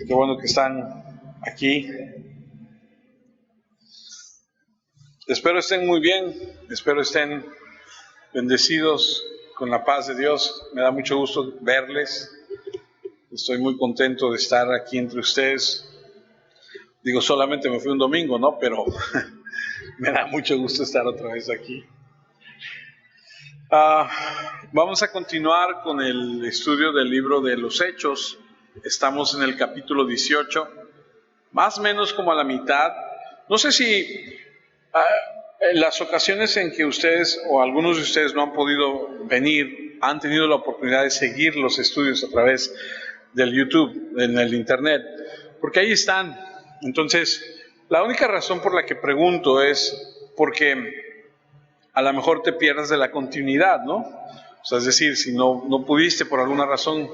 Qué bueno que están aquí. Espero estén muy bien, espero estén bendecidos con la paz de Dios. Me da mucho gusto verles. Estoy muy contento de estar aquí entre ustedes. Digo, solamente me fui un domingo, ¿no? Pero me da mucho gusto estar otra vez aquí. Vamos a continuar con el estudio del libro de los Hechos. Estamos en el capítulo 18, más o menos como a la mitad. No sé si en las ocasiones en que ustedes o algunos de ustedes no han podido venir, han tenido la oportunidad de seguir los estudios a través del YouTube, en el internet, porque ahí están. Entonces, la única razón por la que pregunto es porque a lo mejor te pierdas de la continuidad, ¿no? O sea, es decir, si no pudiste por alguna razón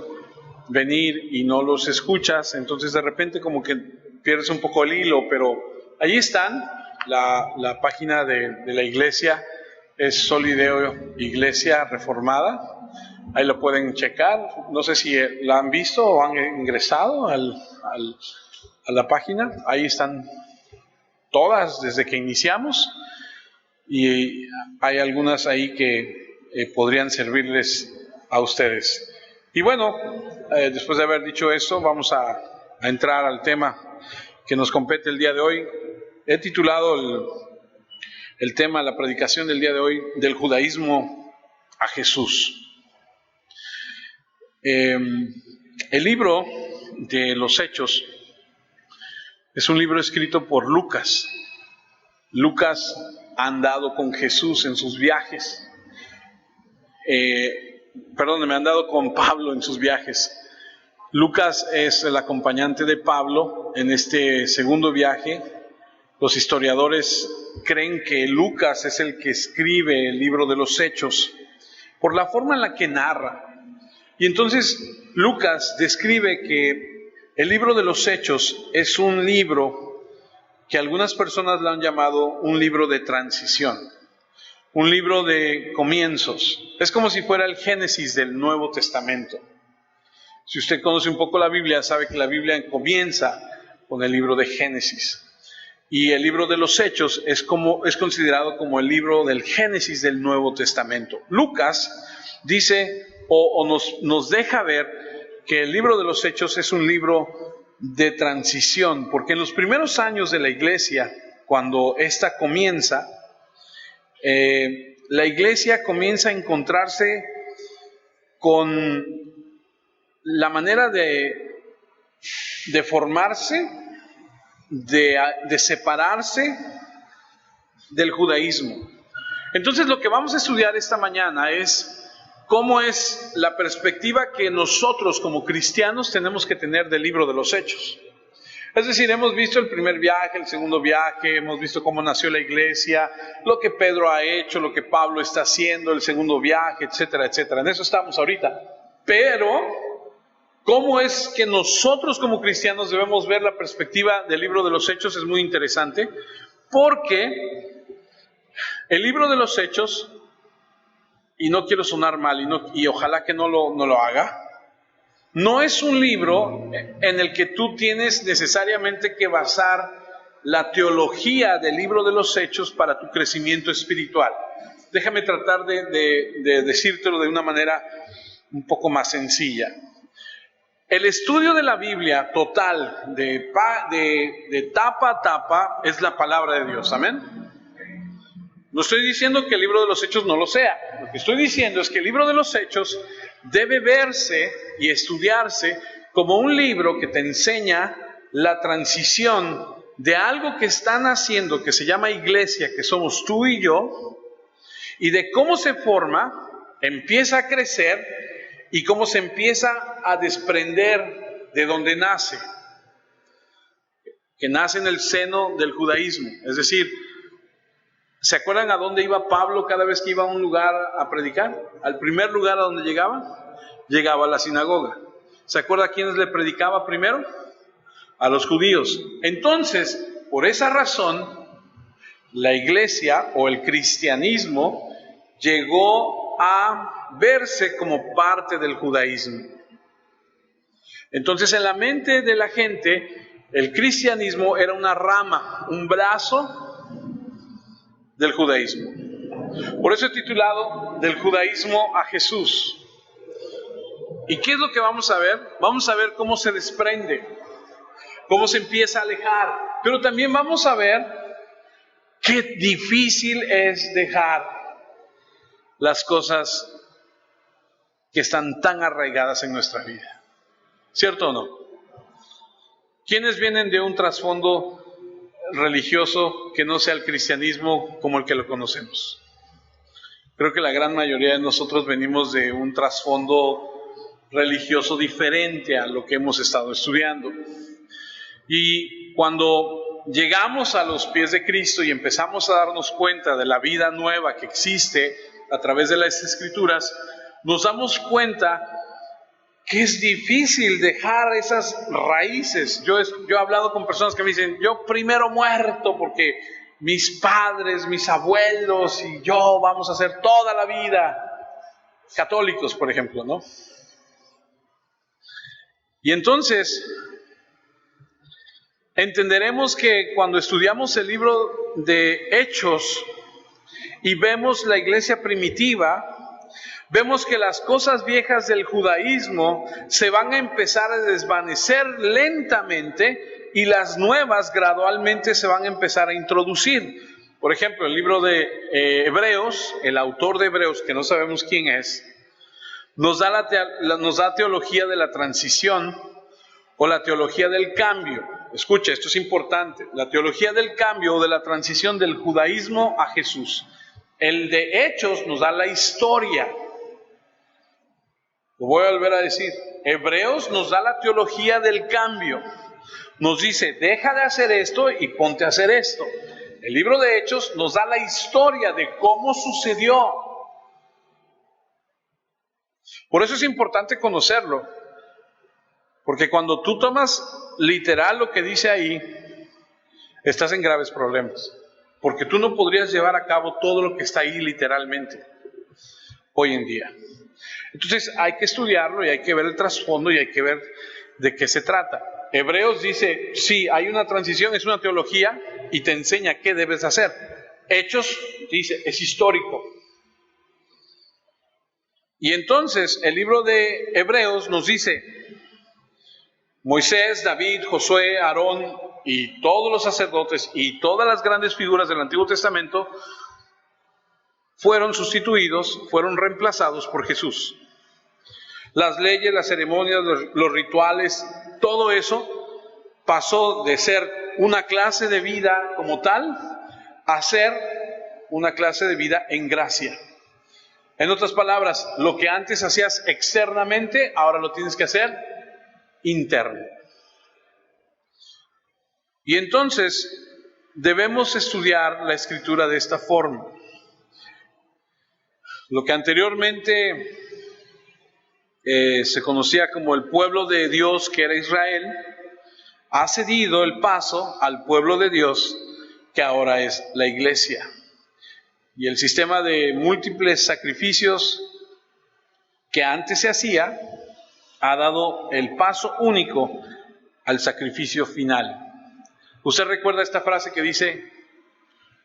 venir y no los escuchas, entonces de repente como que pierdes un poco el hilo, pero ahí están. La página de la iglesia es Solideo Iglesia Reformada. Ahí lo pueden checar. No sé si la han visto o han ingresado a la página. Ahí están todas desde que iniciamos. Y hay algunas ahí que podrían servirles a ustedes. Y bueno, después de haber dicho esto, vamos a entrar al tema que nos compete el día de hoy. He titulado el tema, la predicación del día de hoy, del judaísmo a Jesús. El libro de los Hechos es un libro escrito por Lucas. Lucas ha andado con Jesús en sus viajes. Me ha andado con Pablo en sus viajes. Lucas es el acompañante de Pablo en este segundo viaje. Los historiadores creen que Lucas es el que escribe el libro de los Hechos por la forma en la que narra. Y entonces Lucas describe que el libro de los Hechos es un libro que algunas personas lo han llamado un libro de transición, un libro de comienzos. Es como si fuera el Génesis del Nuevo Testamento. Si usted conoce un poco la Biblia, sabe que la Biblia comienza con el libro de Génesis. Y el libro de los Hechos es considerado como el libro del Génesis del Nuevo Testamento. Lucas dice nos deja ver que el libro de los Hechos es un libro de transición, porque en los primeros años de la iglesia, cuando ésta comienza, la iglesia comienza a encontrarse con la manera de formarse, de separarse del judaísmo. Entonces lo que vamos a estudiar esta mañana es cómo es la perspectiva que nosotros como cristianos tenemos que tener del libro de los Hechos. Es decir, hemos visto el primer viaje, el segundo viaje, hemos visto cómo nació la iglesia, lo que Pedro ha hecho, lo que Pablo está haciendo, el segundo viaje, etcétera, etcétera. En eso estamos ahorita. Pero cómo es que nosotros como cristianos debemos ver la perspectiva del libro de los Hechos es muy interesante, porque el libro de los Hechos, y no quiero sonar mal, y ojalá que no lo haga, no es un libro en el que tú tienes necesariamente que basar la teología del libro de los Hechos para tu crecimiento espiritual. Déjame tratar de decírtelo de una manera un poco más sencilla. El estudio de la Biblia total, de tapa a tapa, es la palabra de Dios. Amén. No estoy diciendo que el libro de los Hechos no lo sea. Lo que estoy diciendo es que el libro de los Hechos debe verse y estudiarse como un libro que te enseña la transición de algo que están haciendo, que se llama iglesia, que somos tú y yo, y de cómo se forma, empieza a crecer y cómo se empieza a desprender de donde nace, que nace en el seno del judaísmo. Es decir, ¿se acuerdan a dónde iba Pablo cada vez que iba a un lugar a predicar? Al primer lugar a donde llegaba a la sinagoga. ¿Se acuerda a quiénes le predicaba primero? A los judíos. Entonces, por esa razón, la iglesia o el cristianismo llegó a verse como parte del judaísmo. Entonces, en la mente de la gente, el cristianismo era una rama, un brazo del judaísmo. Por eso he titulado Del judaísmo a Jesús. ¿Y qué es lo que vamos a ver? Vamos a ver cómo se desprende, cómo se empieza a alejar, pero también vamos a ver qué difícil es dejar las cosas que están tan arraigadas en nuestra vida. ¿Cierto o no? ¿Quiénes vienen de un trasfondo religioso que no sea el cristianismo como el que lo conocemos? Creo que la gran mayoría de nosotros venimos de un trasfondo religioso diferente a lo que hemos estado estudiando. Y cuando llegamos a los pies de Cristo y empezamos a darnos cuenta de la vida nueva que existe a través de las Escrituras, nos damos cuenta que es difícil dejar esas raíces. Yo he hablado con personas que me dicen, yo primero muerto porque mis padres, mis abuelos y yo vamos a hacer toda la vida católicos, por ejemplo, ¿no? Y entonces entenderemos que cuando estudiamos el libro de Hechos y vemos la iglesia primitiva, vemos que las cosas viejas del judaísmo se van a empezar a desvanecer lentamente y las nuevas gradualmente se van a empezar a introducir. Por ejemplo, el libro de Hebreos, el autor de Hebreos, que no sabemos quién es, nos da teología de la transición o la teología del cambio. Escucha, esto es importante. La teología del cambio o de la transición del judaísmo a Jesús. El de Hechos nos da la historia. Lo voy a volver a decir. Hebreos nos da la teología del cambio. Nos dice, deja de hacer esto y ponte a hacer esto. El libro de Hechos nos da la historia de cómo sucedió. Por eso es importante conocerlo. Porque cuando tú tomas literal lo que dice ahí, estás en graves problemas. Porque tú no podrías llevar a cabo todo lo que está ahí literalmente hoy en día. Entonces hay que estudiarlo y hay que ver el trasfondo y hay que ver de qué se trata. Hebreos dice, sí, hay una transición, es una teología y te enseña qué debes hacer. Hechos dice, es histórico. Y entonces el libro de Hebreos nos dice, Moisés, David, Josué, Aarón y todos los sacerdotes y todas las grandes figuras del Antiguo Testamento fueron sustituidos, fueron reemplazados por Jesús. Las leyes, las ceremonias, los rituales, todo eso pasó de ser una clase de vida como tal a ser una clase de vida en gracia. En otras palabras, lo que antes hacías externamente, ahora lo tienes que hacer interno. Y entonces debemos estudiar la Escritura de esta forma. Lo que anteriormente se conocía como el pueblo de Dios, que era Israel, ha cedido el paso al pueblo de Dios, que ahora es la iglesia. Y el sistema de múltiples sacrificios que antes se hacía ha dado el paso único al sacrificio final. ¿Usted recuerda esta frase que dice,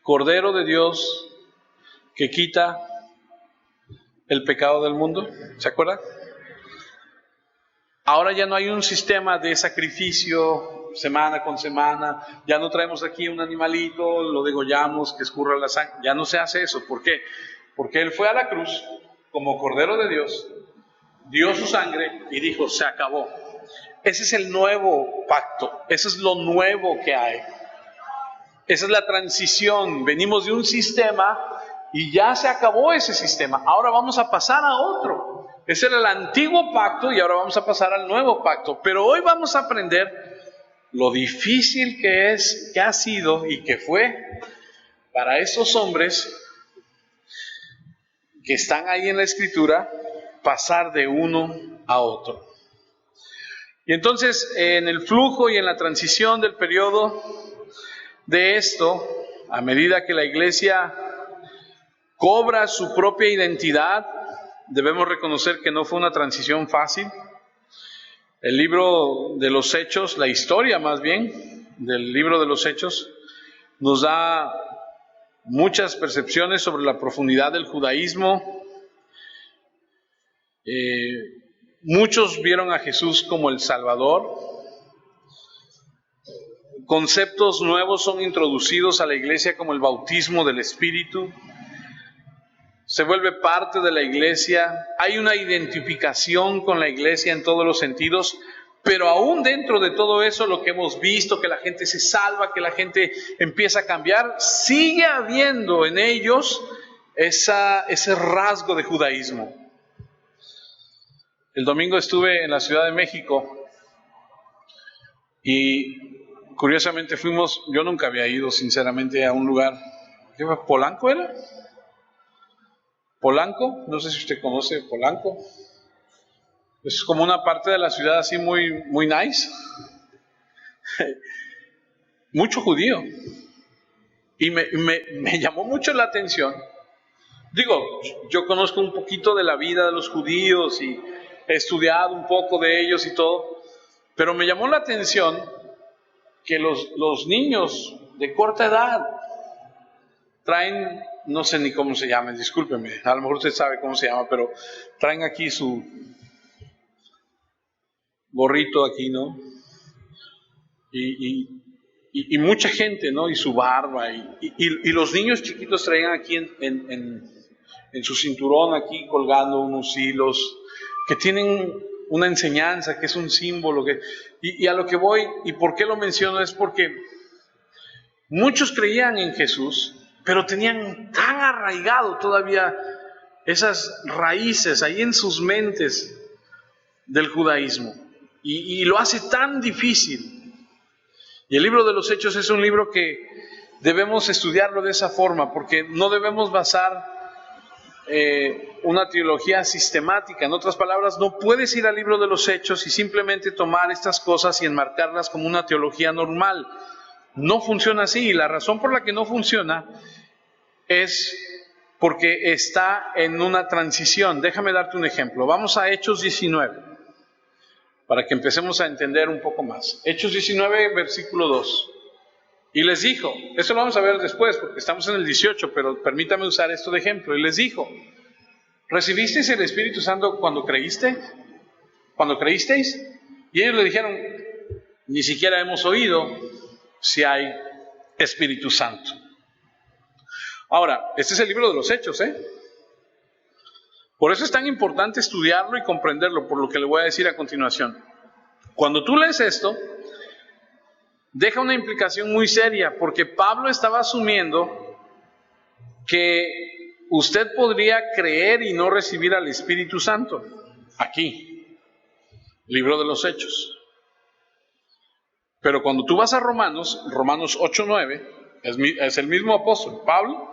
Cordero de Dios que quita el pecado del mundo? ¿Se acuerda? Ahora ya no hay un sistema de sacrificio semana con semana, ya no traemos aquí un animalito, lo degollamos, que escurra la sangre, ya no se hace eso. ¿Por qué? Porque Él fue a la cruz como Cordero de Dios, dio su sangre y dijo, se acabó. Ese es el nuevo pacto, eso es lo nuevo que hay. Esa es la transición, venimos de un sistema y ya se acabó ese sistema, ahora vamos a pasar a otro. Ese era el antiguo pacto y ahora vamos a pasar al nuevo pacto. Pero hoy vamos a aprender lo difícil que es, que ha sido y que fue para esos hombres que están ahí en la Escritura pasar de uno a otro. Y entonces en el flujo y en la transición del periodo de esto, a medida que la iglesia cobra su propia identidad, debemos reconocer que no fue una transición fácil. El libro de los Hechos, la historia más bien del libro de los Hechos, nos da muchas percepciones sobre la profundidad del judaísmo. Muchos vieron a Jesús como el Salvador. Conceptos nuevos son introducidos a la iglesia como el bautismo del Espíritu. Se vuelve parte de la iglesia. Hay una identificación con la iglesia en todos los sentidos. Pero aún dentro de todo eso, lo que hemos visto, que la gente se salva, que la gente empieza a cambiar, sigue habiendo en ellos ese rasgo de judaísmo. El domingo estuve en la Ciudad de México y curiosamente fuimos, yo nunca había ido sinceramente a un lugar, ¿qué fue? ¿Polanco era? ¿Polanco? No sé si usted conoce Polanco. Es como una parte de la ciudad así muy, muy nice. Mucho judío. Y me llamó mucho la atención. Digo, yo conozco un poquito de la vida de los judíos y he estudiado un poco de ellos y todo, pero me llamó la atención que los niños de corta edad traen, no sé ni cómo se llaman, discúlpeme, a lo mejor usted sabe cómo se llama, pero traen aquí su gorrito aquí, ¿no? Y mucha gente, ¿no? Y su barba, y los niños chiquitos traen aquí en su cinturón, aquí colgando unos hilos, que tienen una enseñanza, que es un símbolo, y a lo que voy, y por qué lo menciono, es porque muchos creían en Jesús, pero tenían tan arraigado todavía esas raíces ahí en sus mentes del judaísmo, y lo hace tan difícil. Y el libro de los Hechos es un libro que debemos estudiarlo de esa forma, porque no debemos basar una teología sistemática. En otras palabras, no puedes ir al libro de los Hechos y simplemente tomar estas cosas y enmarcarlas como una teología normal. No funciona así, y la razón por la que no funciona es porque está en una transición. Déjame darte un ejemplo. Vamos a Hechos 19, para que empecemos a entender un poco más. Hechos 19, versículo 2. Y les dijo, esto lo vamos a ver después porque estamos en el 18, pero permítame usar esto de ejemplo. Y les dijo, ¿recibisteis el Espíritu Santo cuando creíste? ¿Cuando creísteis? Y ellos le dijeron, ni siquiera hemos oído si hay Espíritu Santo. Ahora, este es el libro de los Hechos, Por eso es tan importante estudiarlo y comprenderlo, por lo que le voy a decir a continuación. Cuando tú lees esto, deja una implicación muy seria, porque Pablo estaba asumiendo que usted podría creer y no recibir al Espíritu Santo. Aquí, libro de los Hechos. Pero cuando tú vas a Romanos 8:9, es el mismo apóstol, Pablo.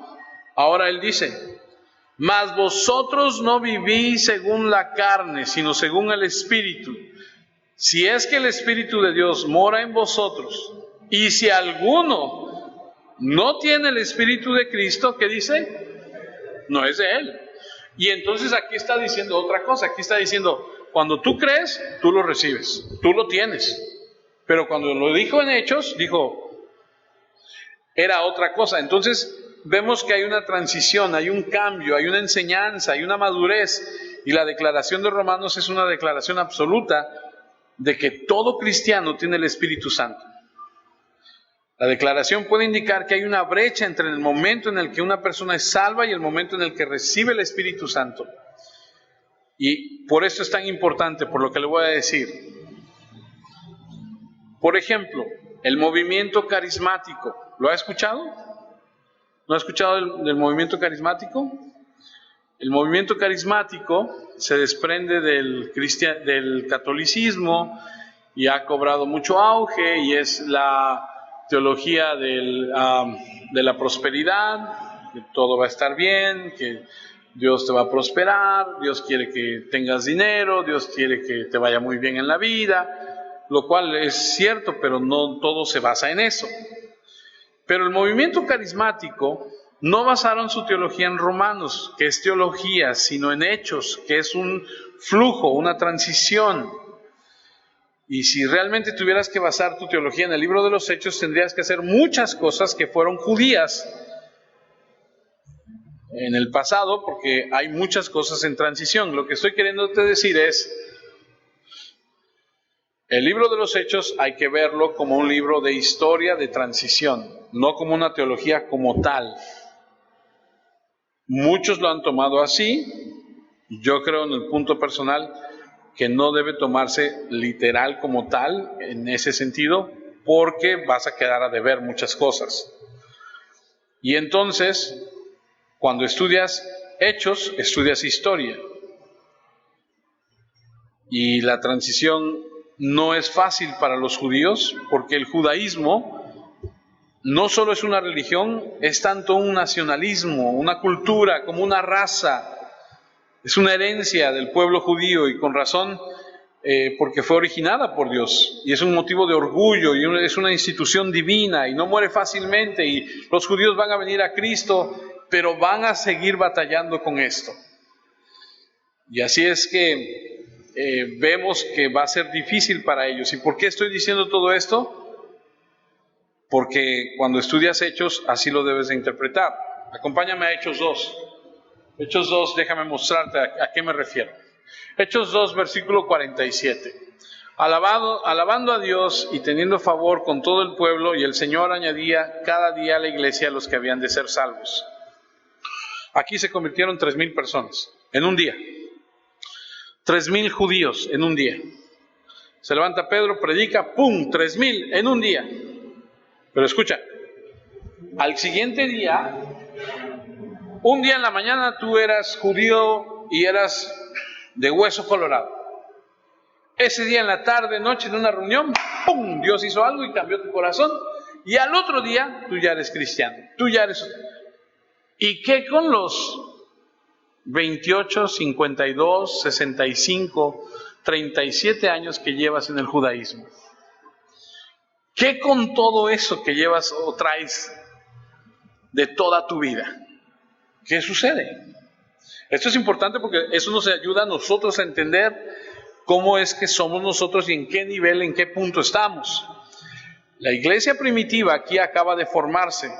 Ahora él dice, mas vosotros no vivís según la carne, sino según el Espíritu. Si es que el Espíritu de Dios mora en vosotros, y si alguno no tiene el Espíritu de Cristo, ¿qué dice? No es de él. Y entonces aquí está diciendo otra cosa. Aquí está diciendo, cuando tú crees, tú lo recibes, tú lo tienes. Pero cuando lo dijo en Hechos, dijo, era otra cosa. Entonces vemos que hay una transición, hay un cambio, hay una enseñanza, hay una madurez. Y la declaración de Romanos es una declaración absoluta de que todo cristiano tiene el Espíritu Santo. La declaración puede indicar que hay una brecha entre el momento en el que una persona es salva y el momento en el que recibe el Espíritu Santo. Y por eso es tan importante, por lo que le voy a decir. Por ejemplo, el movimiento carismático. ¿Lo ha escuchado? ¿No ha escuchado del movimiento carismático? El movimiento carismático se desprende del catolicismo y ha cobrado mucho auge, y es la teología de la prosperidad, que todo va a estar bien, que Dios te va a prosperar, Dios quiere que tengas dinero, Dios quiere que te vaya muy bien en la vida, lo cual es cierto, pero no todo se basa en eso. Pero el movimiento carismático no basaron su teología en Romanos, que es teología, sino en Hechos, que es un flujo, una transición. Y si realmente tuvieras que basar tu teología en el libro de los Hechos, tendrías que hacer muchas cosas que fueron judías en el pasado, porque hay muchas cosas en transición. Lo que estoy queriéndote decir es, el libro de los Hechos hay que verlo como un libro de historia, de transición, no como una teología como tal. Muchos lo han tomado así. Yo creo, en el punto personal, que no debe tomarse literal como tal en ese sentido, porque vas a quedar a deber muchas cosas. Y entonces, cuando estudias Hechos, estudias historia. Y la transición no es fácil para los judíos, porque el judaísmo no solo es una religión, es tanto un nacionalismo, una cultura, como una raza. Es una herencia del pueblo judío, y con razón, porque fue originada por Dios, y es un motivo de orgullo, y es una institución divina, y no muere fácilmente, y los judíos van a venir a Cristo, pero van a seguir batallando con esto. Y así es que vemos que va a ser difícil para ellos. ¿Y por qué estoy diciendo todo esto? Porque cuando estudias Hechos, así lo debes de interpretar. Acompáñame a Hechos 2. Hechos 2, déjame mostrarte a qué me refiero. Hechos 2, versículo 47. Alabando a Dios y teniendo favor con todo el pueblo, y el Señor añadía cada día a la iglesia a los que habían de ser salvos. Aquí se convirtieron 3,000 personas en un día. 3,000 judíos en un día. Se levanta Pedro, predica, ¡pum!, 3,000 en un día. Pero escucha, al siguiente día, un día en la mañana tú eras judío y eras de hueso colorado. Ese día en la tarde, noche, en una reunión, ¡pum!, Dios hizo algo y cambió tu corazón. Y al otro día, tú ya eres cristiano, tú ya eres... ¿Y qué con los 28, 52, 65, 37 años que llevas en el judaísmo? ¿Qué con todo eso que llevas o traes de toda tu vida? ¿Qué sucede? Esto es importante porque eso nos ayuda a nosotros a entender cómo es que somos nosotros y en qué nivel, en qué punto estamos. La iglesia primitiva aquí acaba de formarse.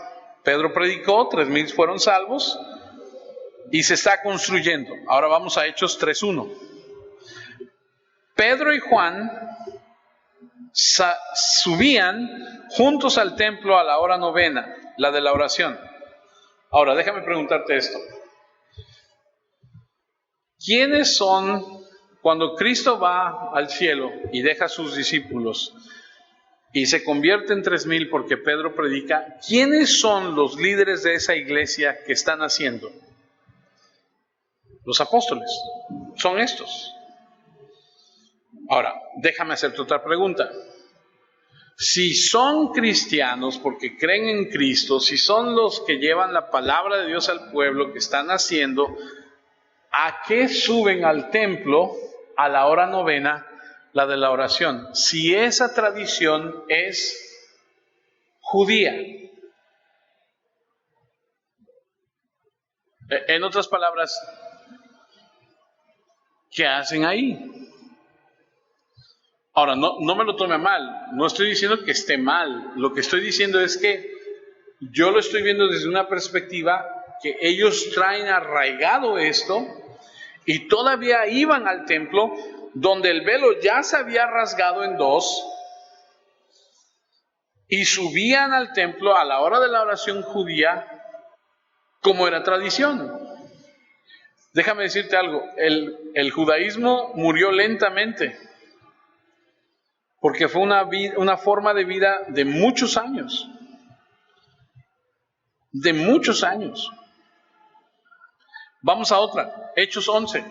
Pedro predicó, 3,000 fueron salvos y se está construyendo. Ahora vamos a Hechos 3:1. Pedro y Juan subían juntos al templo a la hora novena, la de la oración. Ahora déjame preguntarte esto. ¿Quiénes son, cuando Cristo va al cielo y deja a sus discípulos y se convierte en 3,000 porque Pedro predica, quiénes son los líderes de esa iglesia que están haciendo? Los apóstoles. Son estos. Ahora, déjame hacerte otra pregunta. Si son cristianos porque creen en Cristo, si son los que llevan la palabra de Dios al pueblo, que están haciendo, ¿a qué suben al templo a la hora novena, la de la oración? Si esa tradición es judía. En otras palabras, ¿qué hacen ahí? Ahora, no me lo tome mal, no estoy diciendo que esté mal, lo que estoy diciendo es que yo lo estoy viendo desde una perspectiva que ellos traen arraigado esto y todavía iban al templo donde el velo ya se había rasgado en dos y subían al templo a la hora de la oración judía como era tradición. Déjame decirte algo, el judaísmo murió lentamente porque fue una forma de vida de muchos años. De muchos años. Vamos a otra, Hechos 11.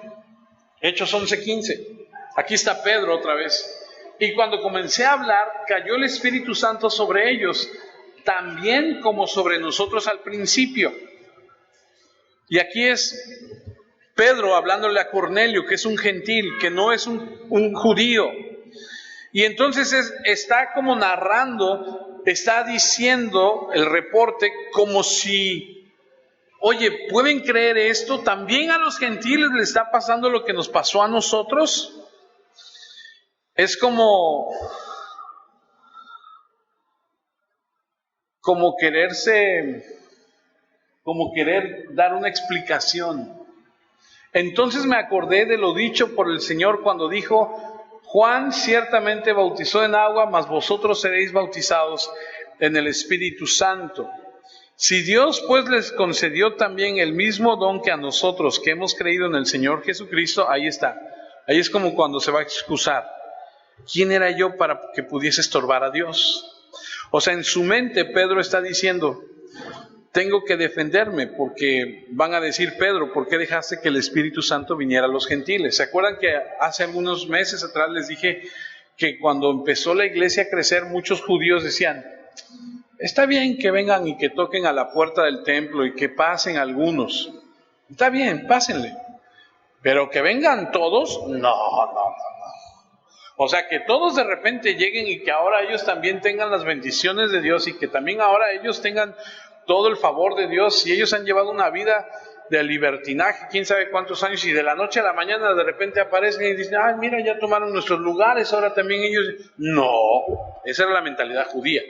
Hechos 11:15. Aquí está Pedro otra vez. Y cuando comencé a hablar, cayó el Espíritu Santo sobre ellos, también como sobre nosotros al principio. Y aquí es Pedro hablándole a Cornelio, que es un gentil, que no es un judío. Y entonces está como narrando, está diciendo el reporte como si, oye, ¿pueden creer esto? ¿También a los gentiles les está pasando lo que nos pasó a nosotros? es como querer dar una explicación. Entonces me acordé de lo dicho por el Señor cuando dijo: Juan ciertamente bautizó en agua, mas vosotros seréis bautizados en el Espíritu Santo. Si Dios pues les concedió también el mismo don que a nosotros que hemos creído en el Señor Jesucristo, ahí está. Ahí es como cuando se va a excusar. ¿Quién era yo para que pudiese estorbar a Dios? O sea, en su mente Pedro está diciendo: tengo que defenderme porque van a decir: Pedro, ¿por qué dejaste que el Espíritu Santo viniera a los gentiles? ¿Se acuerdan que hace algunos meses atrás les dije que cuando empezó la iglesia a crecer, muchos judíos decían: está bien que vengan y que toquen a la puerta del templo y que pasen algunos? Está bien, pásenle. Pero que vengan todos, no. O sea, que todos de repente lleguen y que ahora ellos también tengan las bendiciones de Dios y que también ahora ellos tengan todo el favor de Dios. Si ellos han llevado una vida de libertinaje, quién sabe cuántos años, y de la noche a la mañana de repente aparecen y dicen: ay, mira, ya tomaron nuestros lugares, ahora también ellos. No, esa era la mentalidad judía.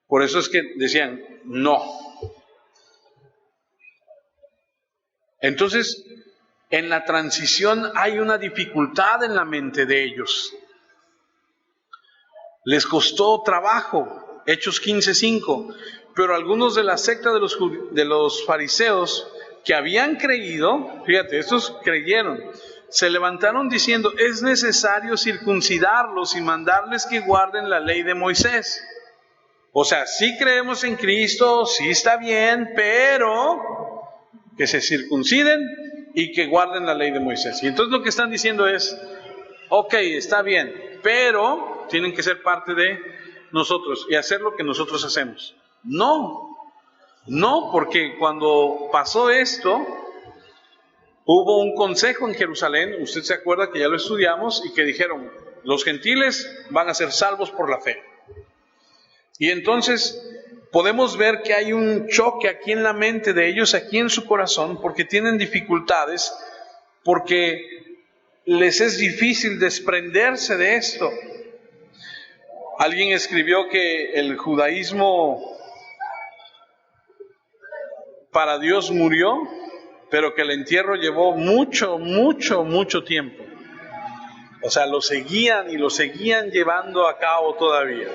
Por eso es que decían: no. Entonces, en la transición hay una dificultad en la mente de ellos. Les costó trabajo. Hechos 15:5. Pero algunos de la secta de los fariseos que habían creído, fíjate, estos creyeron, se levantaron diciendo: es necesario circuncidarlos y mandarles que guarden la ley de Moisés. O sea, sí creemos en Cristo, sí está bien, pero que se circunciden y que guarden la ley de Moisés. Y entonces lo que están diciendo es: ok, está bien, pero tienen que ser parte de nosotros y hacer lo que nosotros hacemos. No, porque cuando pasó esto, hubo un consejo en Jerusalén, usted se acuerda que ya lo estudiamos, y que dijeron: los gentiles van a ser salvos por la fe. Y entonces podemos ver que hay un choque aquí en la mente de ellos, aquí en su corazón, porque tienen dificultades, porque les es difícil desprenderse de esto. Alguien escribió que el judaísmo para Dios murió, pero que el entierro llevó mucho tiempo. O sea, lo seguían llevando a cabo todavía.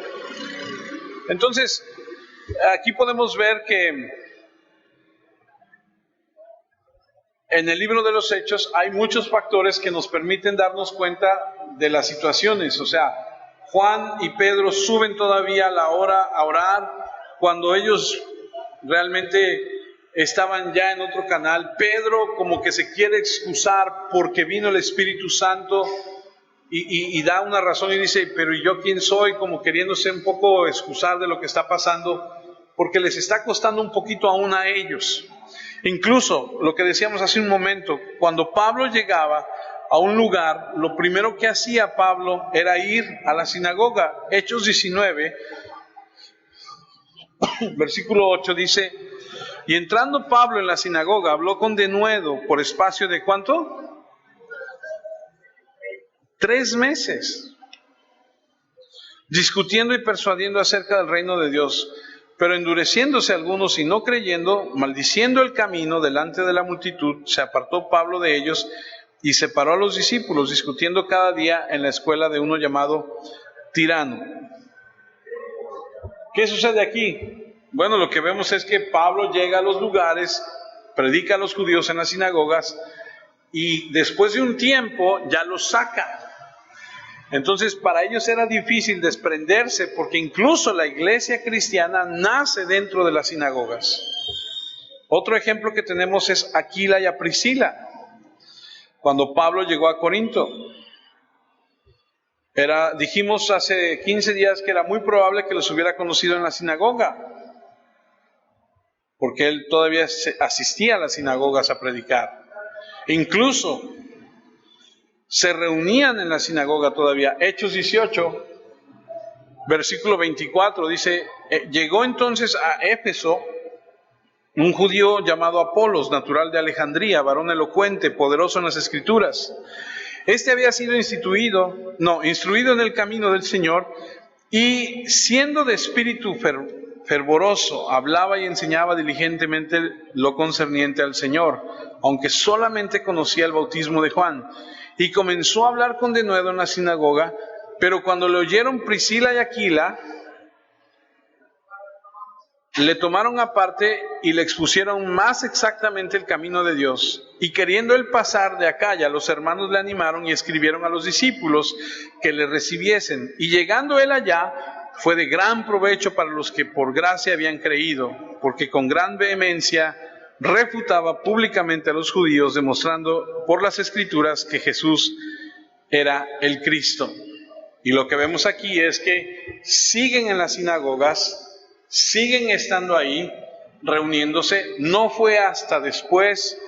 Entonces, aquí podemos ver que en el libro de los Hechos hay muchos factores que nos permiten darnos cuenta de las situaciones. O sea, Juan y Pedro suben todavía a la hora a orar cuando ellos realmente estaban ya en otro canal. Pedro como que se quiere excusar porque vino el Espíritu Santo y da una razón y dice: pero ¿y yo quién soy? Como queriéndose un poco excusar de lo que está pasando, porque les está costando un poquito aún a ellos. Incluso lo que decíamos hace un momento, cuando Pablo llegaba a un lugar, lo primero que hacía Pablo era ir a la sinagoga. Hechos 19, versículo 8 dice: y entrando Pablo en la sinagoga, habló con denuedo por espacio de ¿cuánto? 3 meses, discutiendo y persuadiendo acerca del reino de Dios. Pero endureciéndose algunos y no creyendo, maldiciendo el camino delante de la multitud, se apartó Pablo de ellos y separó a los discípulos, discutiendo cada día en la escuela de uno llamado Tirano. ¿Qué sucede aquí? Bueno, lo que vemos es que Pablo llega a los lugares, predica a los judíos en las sinagogas y después de un tiempo ya los saca. Entonces para ellos era difícil desprenderse, porque incluso la iglesia cristiana nace dentro de las sinagogas. Otro ejemplo que tenemos es Aquila y a Priscila. Cuando Pablo llegó a Corinto, dijimos hace 15 días que era muy probable que los hubiera conocido en la sinagoga, porque él todavía asistía a las sinagogas a predicar. Incluso se reunían en la sinagoga todavía. Hechos 18, versículo 24, dice: llegó entonces a Éfeso un judío llamado Apolos, natural de Alejandría, varón elocuente, poderoso en las Escrituras. Este había sido instruido en el camino del Señor, y siendo de espíritu fervoroso, hablaba y enseñaba diligentemente lo concerniente al Señor, aunque solamente conocía el bautismo de Juan. Y comenzó a hablar con denuedo en la sinagoga, pero cuando le oyeron Priscila y Aquila, le tomaron aparte y le expusieron más exactamente el camino de Dios. Y queriendo él pasar de Acaya, los hermanos le animaron y escribieron a los discípulos que le recibiesen. Y llegando él allá, fue de gran provecho para los que por gracia habían creído, porque con gran vehemencia refutaba públicamente a los judíos, demostrando por las Escrituras que Jesús era el Cristo. Y lo que vemos aquí es que siguen en las sinagogas, siguen estando ahí, reuniéndose. No fue hasta después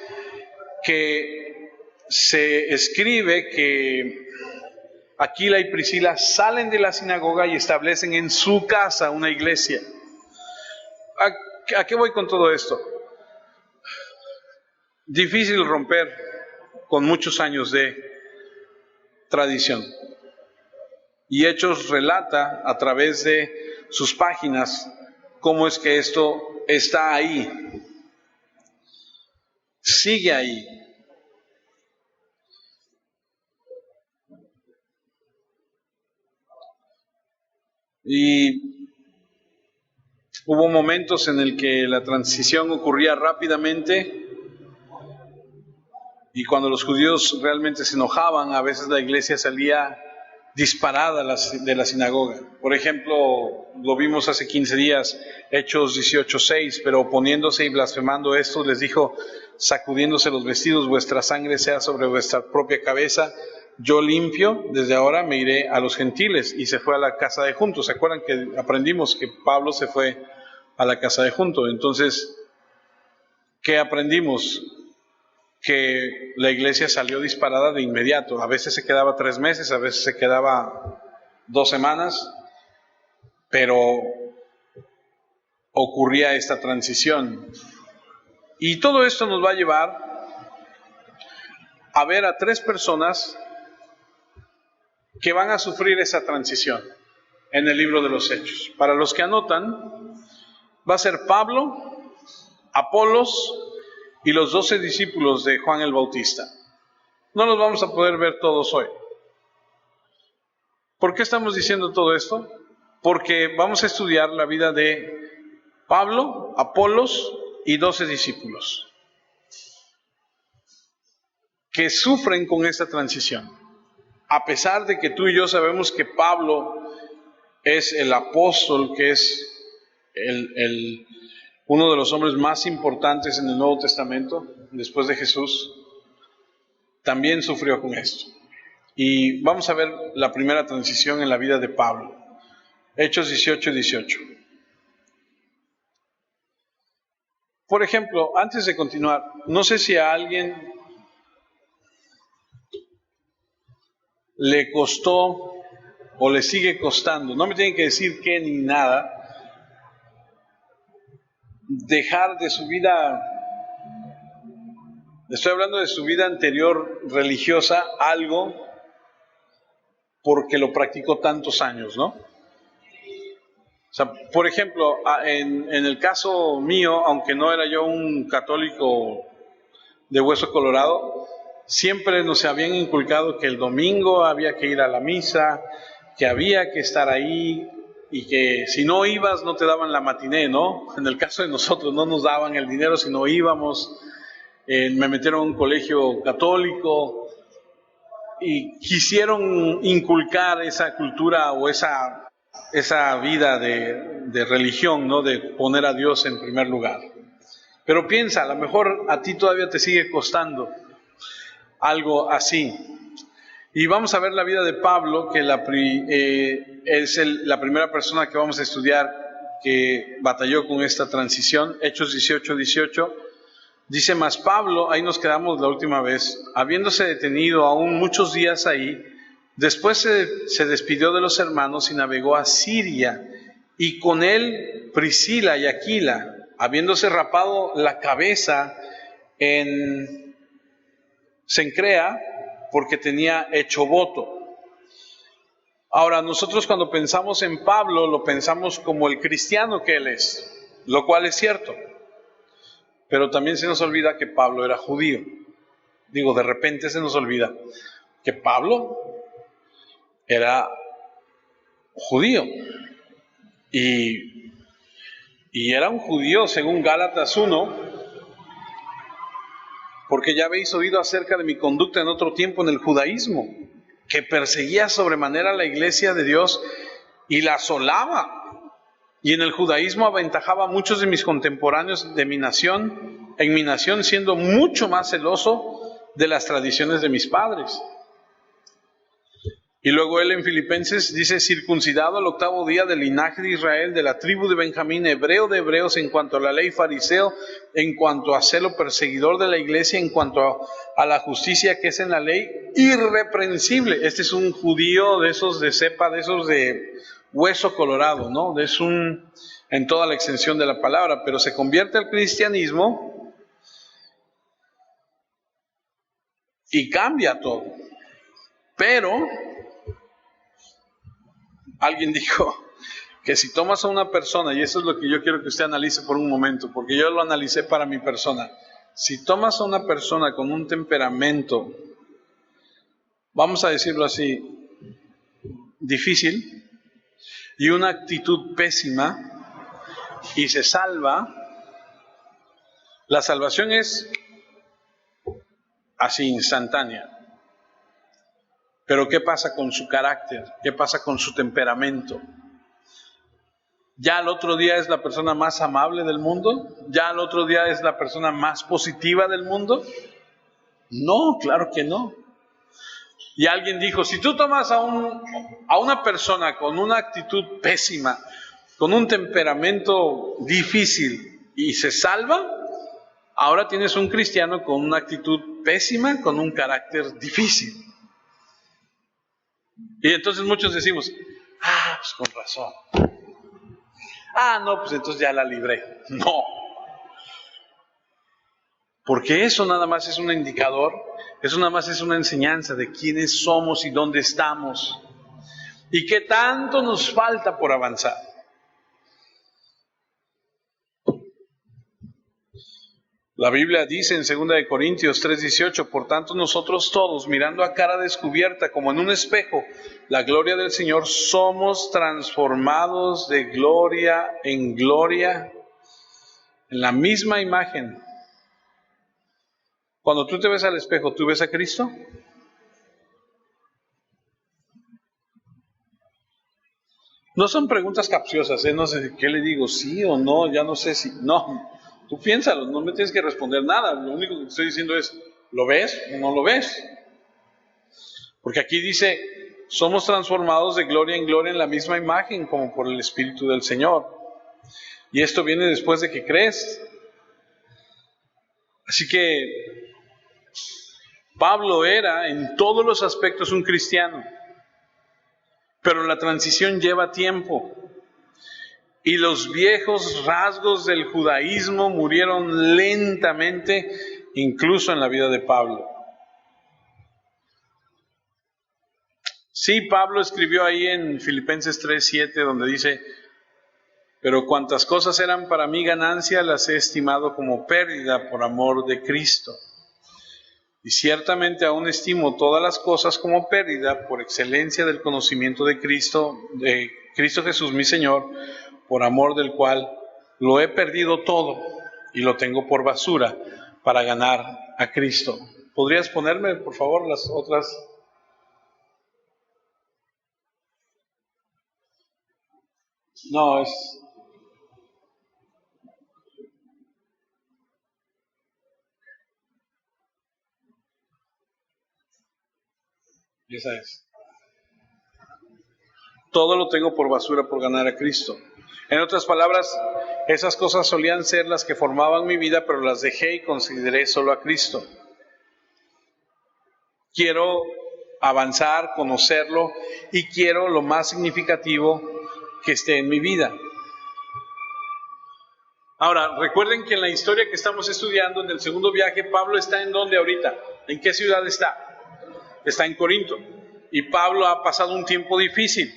que se escribe que Aquila y Priscila salen de la sinagoga y establecen en su casa una iglesia. ¿A qué voy con todo esto? Difícil romper con muchos años de tradición. Y Hechos relata a través de sus páginas cómo es que esto está ahí, sigue ahí. Y hubo momentos en el que la transición ocurría rápidamente, y cuando los judíos realmente se enojaban, a veces la iglesia salía disparada de la sinagoga. Por ejemplo, lo vimos hace 15 días, Hechos 18:6, pero oponiéndose y blasfemando estos, les dijo, sacudiéndose los vestidos, vuestra sangre sea sobre vuestra propia cabeza, yo limpio, desde ahora me iré a los gentiles. Y se fue a la casa de Junto. ¿Se acuerdan que aprendimos que Pablo se fue a la casa de Junto? Entonces, ¿qué aprendimos? Que la iglesia salió disparada de inmediato. A veces se quedaba 3 meses, a veces se quedaba 2 semanas, pero ocurría esta transición. Y todo esto nos va a llevar a ver a 3 personas que van a sufrir esa transición en el libro de los Hechos. Para los que anotan, va a ser Pablo, Apolos y los 12 discípulos de Juan el Bautista. No los vamos a poder ver todos hoy. ¿Por qué estamos diciendo todo esto? Porque vamos a estudiar la vida de Pablo, Apolos y 12 discípulos que sufren con esta transición. A pesar de que tú y yo sabemos que Pablo es el apóstol, que es uno de los hombres más importantes en el Nuevo Testamento, después de Jesús, también sufrió con esto. Y vamos a ver la primera transición en la vida de Pablo. Hechos 18:18. Por ejemplo, antes de continuar, no sé si a alguien le costó o le sigue costando, no me tienen que decir qué ni nada, dejar de su vida, estoy hablando de su vida anterior religiosa, algo porque lo practicó tantos años, ¿no? O sea, por ejemplo, en el caso mío, aunque no era yo un católico de hueso colorado, siempre nos habían inculcado que el domingo había que ir a la misa, que había que estar ahí, y que si no ibas no te daban la matiné, ¿no? En el caso de nosotros no nos daban el dinero si no íbamos. Me metieron a un colegio católico y quisieron inculcar esa cultura o esa vida de religión, ¿no? De poner a Dios en primer lugar. Pero piensa, a lo mejor a ti todavía te sigue costando algo así. Y vamos a ver la vida de Pablo, que es la primera persona que vamos a estudiar que batalló con esta transición. Hechos 18:18. Dice, mas Pablo, ahí nos quedamos la última vez, habiéndose detenido aún muchos días ahí, después se despidió de los hermanos y navegó a Siria, y con él Priscila y Aquila, habiéndose rapado la cabeza en Cencrea, porque tenía hecho voto. Ahora, nosotros cuando pensamos en Pablo, lo pensamos como el cristiano que él es, lo cual es cierto. Pero también se nos olvida que Pablo era judío. Digo, de repente se nos olvida que Pablo era judío. Y era un judío, según Gálatas 1, porque ya habéis oído acerca de mi conducta en otro tiempo en el judaísmo, que perseguía sobremanera la iglesia de Dios y la asolaba. Y en el judaísmo aventajaba a muchos de mis contemporáneos de mi nación, en mi nación siendo mucho más celoso de las tradiciones de mis padres. Y luego él en Filipenses dice, circuncidado al 8º día del linaje de Israel, de la tribu de Benjamín, hebreo de hebreos en cuanto a la ley, fariseo en cuanto a celo, perseguidor de la iglesia en cuanto a la justicia que es en la ley, irreprensible. Este es un judío de esos de cepa, de esos de hueso colorado, ¿no? Es un, en toda la extensión de la palabra, pero se convierte al cristianismo y cambia todo. Pero alguien dijo que si tomas a una persona, y eso es lo que yo quiero que usted analice por un momento, porque yo lo analicé para mi persona. Si tomas a una persona con un temperamento, vamos a decirlo así, difícil, y una actitud pésima, y se salva, la salvación es así instantánea. Pero ¿qué pasa con su carácter? ¿Qué pasa con su temperamento? ¿Ya al otro día es la persona más amable del mundo? ¿Ya al otro día es la persona más positiva del mundo? No, claro que no. Y alguien dijo, si tú tomas a una persona con una actitud pésima, con un temperamento difícil y se salva, ahora tienes un cristiano con una actitud pésima, con un carácter difícil. Y entonces muchos decimos, pues con razón. No, pues entonces ya la libré. No. Porque eso nada más es un indicador, eso nada más es una enseñanza de quiénes somos y dónde estamos. Y qué tanto nos falta por avanzar. La Biblia dice en 2 Corintios 3:18, por tanto nosotros todos, mirando a cara descubierta como en un espejo, la gloria del Señor, somos transformados de gloria en gloria, en la misma imagen. Cuando tú te ves al espejo, ¿tú ves a Cristo? No son preguntas capciosas, no sé qué le digo, sí o no, ya no sé si, no. Tú piénsalo, no me tienes que responder nada. Lo único que estoy diciendo es, ¿lo ves o no lo ves? Porque aquí dice, somos transformados de gloria en gloria en la misma imagen como por el Espíritu del Señor. Y esto viene después de que crees. Así que Pablo era en todos los aspectos un cristiano. Pero la transición lleva tiempo. Y los viejos rasgos del judaísmo murieron lentamente, incluso en la vida de Pablo. Sí, Pablo escribió ahí en Filipenses 3:7, donde dice, pero cuantas cosas eran para mí ganancia, las he estimado como pérdida por amor de Cristo. Y ciertamente aún estimo todas las cosas como pérdida por excelencia del conocimiento de Cristo Jesús mi Señor, por amor del cual lo he perdido todo y lo tengo por basura para ganar a Cristo. ¿Podrías ponerme, por favor, las otras? No, es... Esa es. Todo lo tengo por basura por ganar a Cristo. En otras palabras, esas cosas solían ser las que formaban mi vida, pero las dejé y consideré solo a Cristo. Quiero avanzar, conocerlo, y quiero lo más significativo que esté en mi vida. Ahora, recuerden que en la historia que estamos estudiando, en el segundo viaje, Pablo está ¿en dónde ahorita? ¿En qué ciudad está? está en Corinto. Y Pablo ha pasado un tiempo difícil.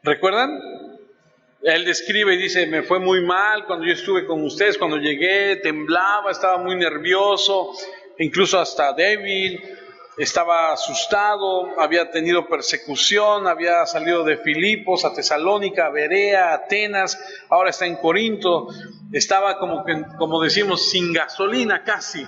¿Recuerdan? Él describe y dice, me fue muy mal cuando yo estuve con ustedes, cuando llegué, temblaba, estaba muy nervioso, incluso hasta débil, estaba asustado, había tenido persecución, había salido de Filipos a Tesalónica, a Berea, a Atenas, ahora está en Corinto, estaba como decimos, sin gasolina casi.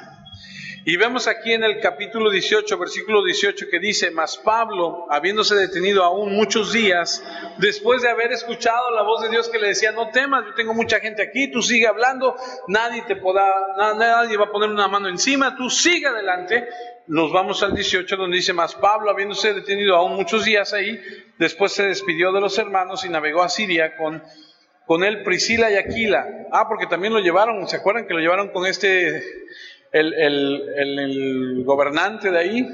Y vemos aquí en el capítulo 18, versículo 18, que dice, mas Pablo, habiéndose detenido aún muchos días, después de haber escuchado la voz de Dios que le decía, no temas, yo tengo mucha gente aquí, tú sigue hablando, nadie va a poner una mano encima, tú sigue adelante. Nos vamos al 18, donde dice, mas Pablo, habiéndose detenido aún muchos días ahí, después se despidió de los hermanos y navegó a Siria con él Priscila y Aquila. Porque también lo llevaron, ¿se acuerdan que lo llevaron con el gobernante de ahí?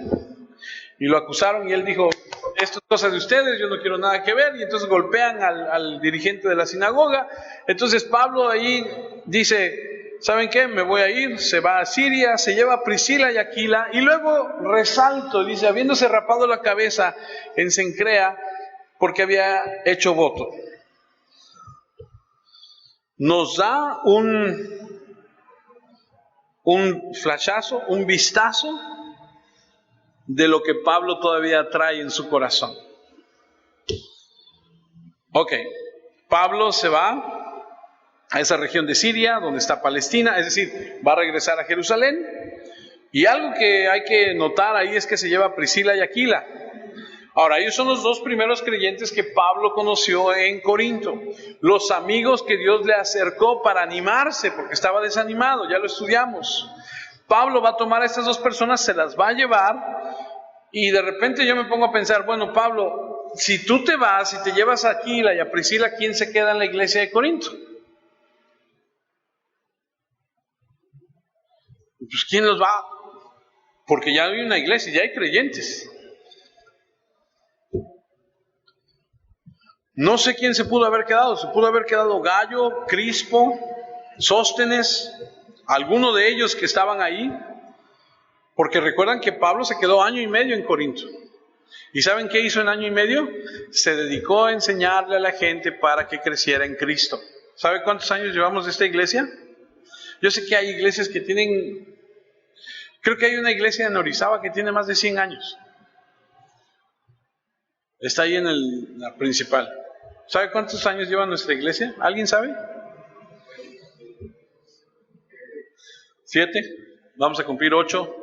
Y lo acusaron y él dijo, esto es cosa de ustedes, yo no quiero nada que ver. Y entonces golpean al dirigente de la sinagoga. Entonces Pablo ahí dice, ¿saben qué? Me voy a ir, se va a Siria, se lleva a Priscila y Aquila, y luego resalto, dice, habiéndose rapado la cabeza en Cencrea, porque había hecho voto. Nos da un flashazo, un vistazo de lo que Pablo todavía trae en su corazón. Ok, Pablo se va a esa región de Siria, donde está Palestina, es decir, va a regresar a Jerusalén. Y algo que hay que notar ahí es que se lleva a Priscila y Aquila. Ahora, ellos son los dos primeros creyentes que Pablo conoció en Corinto, los amigos que Dios le acercó para animarse, porque estaba desanimado, ya lo estudiamos. Pablo va a tomar a estas dos personas, se las va a llevar, y de repente yo me pongo a pensar, bueno, Pablo, si tú te vas y te llevas a Aquila y a Priscila, ¿quién se queda en la iglesia de Corinto? Pues ¿quién los va? Porque ya hay una iglesia, ya hay creyentes. No sé quién se pudo haber quedado. Se pudo haber quedado Gallo, Crispo, Sóstenes, alguno de ellos que estaban ahí. Porque recuerdan que Pablo se quedó 1 año y medio en Corinto. ¿Y saben qué hizo en 1 año y medio? Se dedicó a enseñarle a la gente para que creciera en Cristo. ¿Sabe cuántos años llevamos de esta iglesia? Yo sé que hay iglesias que tienen... Creo que hay una iglesia en Orizaba que tiene más de 100 años. Está ahí en la principal. ¿Sabe cuántos años lleva nuestra iglesia? ¿Alguien sabe? 7. Vamos a cumplir 8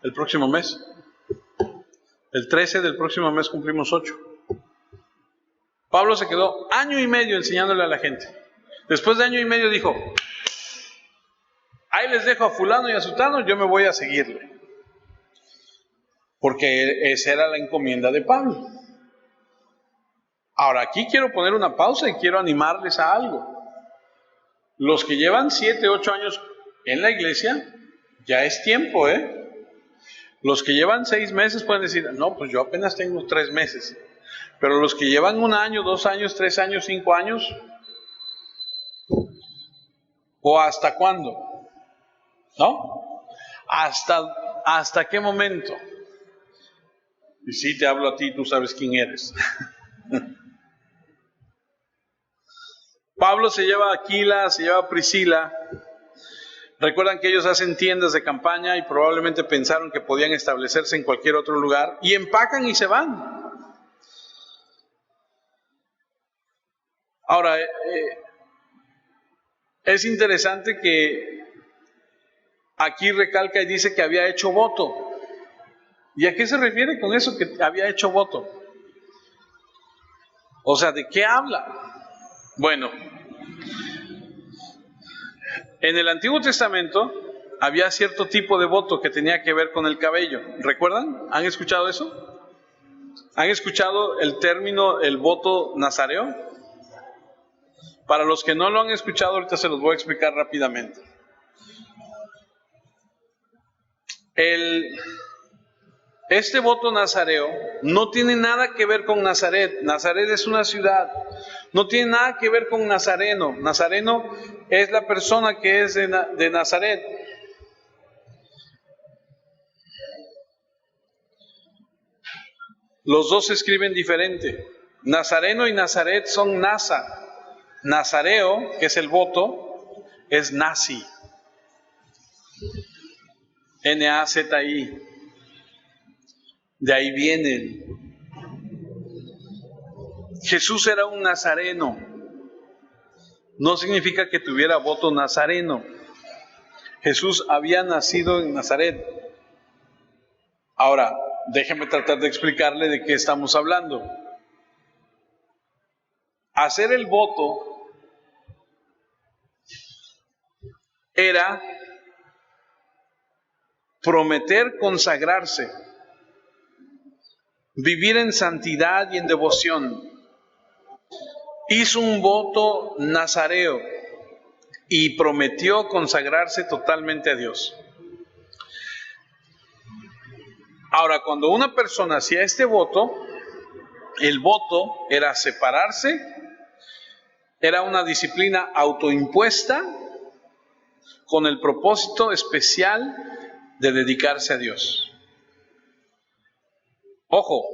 el próximo mes. El 13 del próximo mes cumplimos 8. Pablo se quedó 1 año y medio enseñándole a la gente. Después de 1 año y medio dijo, ahí les dejo a fulano y a sutano, yo me voy a seguirle. Porque esa era la encomienda de Pablo. Ahora, aquí quiero poner una pausa y quiero animarles a algo. Los que llevan 7, 8 años en la iglesia, ya es tiempo, Los que llevan 6 meses pueden decir, no, pues yo apenas tengo 3 meses. Pero los que llevan 1 año, 2 años, 3 años, 5 años, ¿o hasta cuándo? ¿No? ¿Hasta qué momento? Y si te hablo a ti, tú sabes quién eres. Pablo se lleva a Aquila, se lleva a Priscila. Recuerdan que ellos hacen tiendas de campaña y probablemente pensaron que podían establecerse en cualquier otro lugar, y empacan y se van. Ahora, es interesante que aquí recalca y dice que había hecho voto. ¿Y a qué se refiere con eso que había hecho voto? O sea, ¿de qué habla? Bueno, en el Antiguo Testamento había cierto tipo de voto que tenía que ver con el cabello. ¿Recuerdan? ¿Han escuchado eso? ¿Han escuchado el término, el voto nazareo? Para los que no lo han escuchado, ahorita se los voy a explicar rápidamente. Este voto nazareo no tiene nada que ver con Nazaret. Nazaret es una ciudad. No tiene nada que ver con Nazareno. Nazareno es la persona que es de Nazaret. Los dos se escriben diferente. Nazareno y Nazaret son Nasa. Nazareo, que es el voto, es Nazi. N-A-Z-I. De ahí vienen. Jesús era un nazareno. No significa que tuviera voto nazareno. Jesús había nacido en Nazaret. Ahora, déjeme tratar de explicarle de qué estamos hablando. Hacer el voto era prometer consagrarse, vivir en santidad y en devoción. Hizo un voto nazareo y prometió consagrarse totalmente a Dios. Ahora, cuando una persona hacía este voto, el voto era separarse, era una disciplina autoimpuesta con el propósito especial de dedicarse a Dios. Ojo,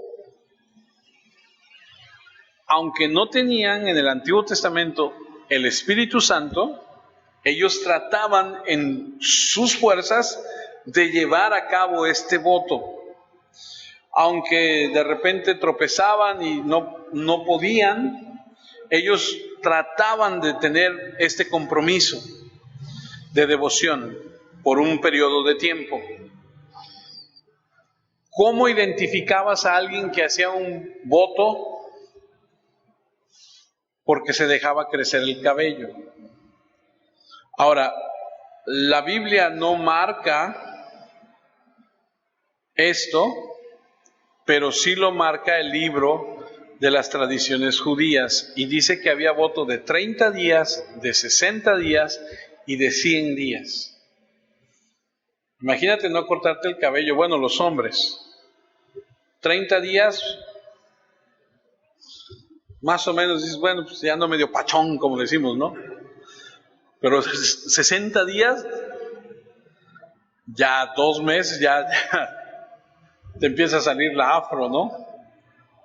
aunque no tenían en el Antiguo Testamento el Espíritu Santo, ellos trataban en sus fuerzas de llevar a cabo este voto. Aunque de repente tropezaban y no podían, ellos trataban de tener este compromiso de devoción por un periodo de tiempo. ¿Cómo identificabas a alguien que hacía un voto? Porque se dejaba crecer el cabello. Ahora, la Biblia no marca esto, pero sí lo marca el libro de las tradiciones judías, y dice que había voto de 30 días, de 60 días y de 100 días. Imagínate no cortarte el cabello, bueno, los hombres, 30 días, más o menos dices, bueno, pues ya ando medio pachón, como decimos, ¿no? Pero 60 días, ya 2 meses, ya te empieza a salir la afro, ¿no?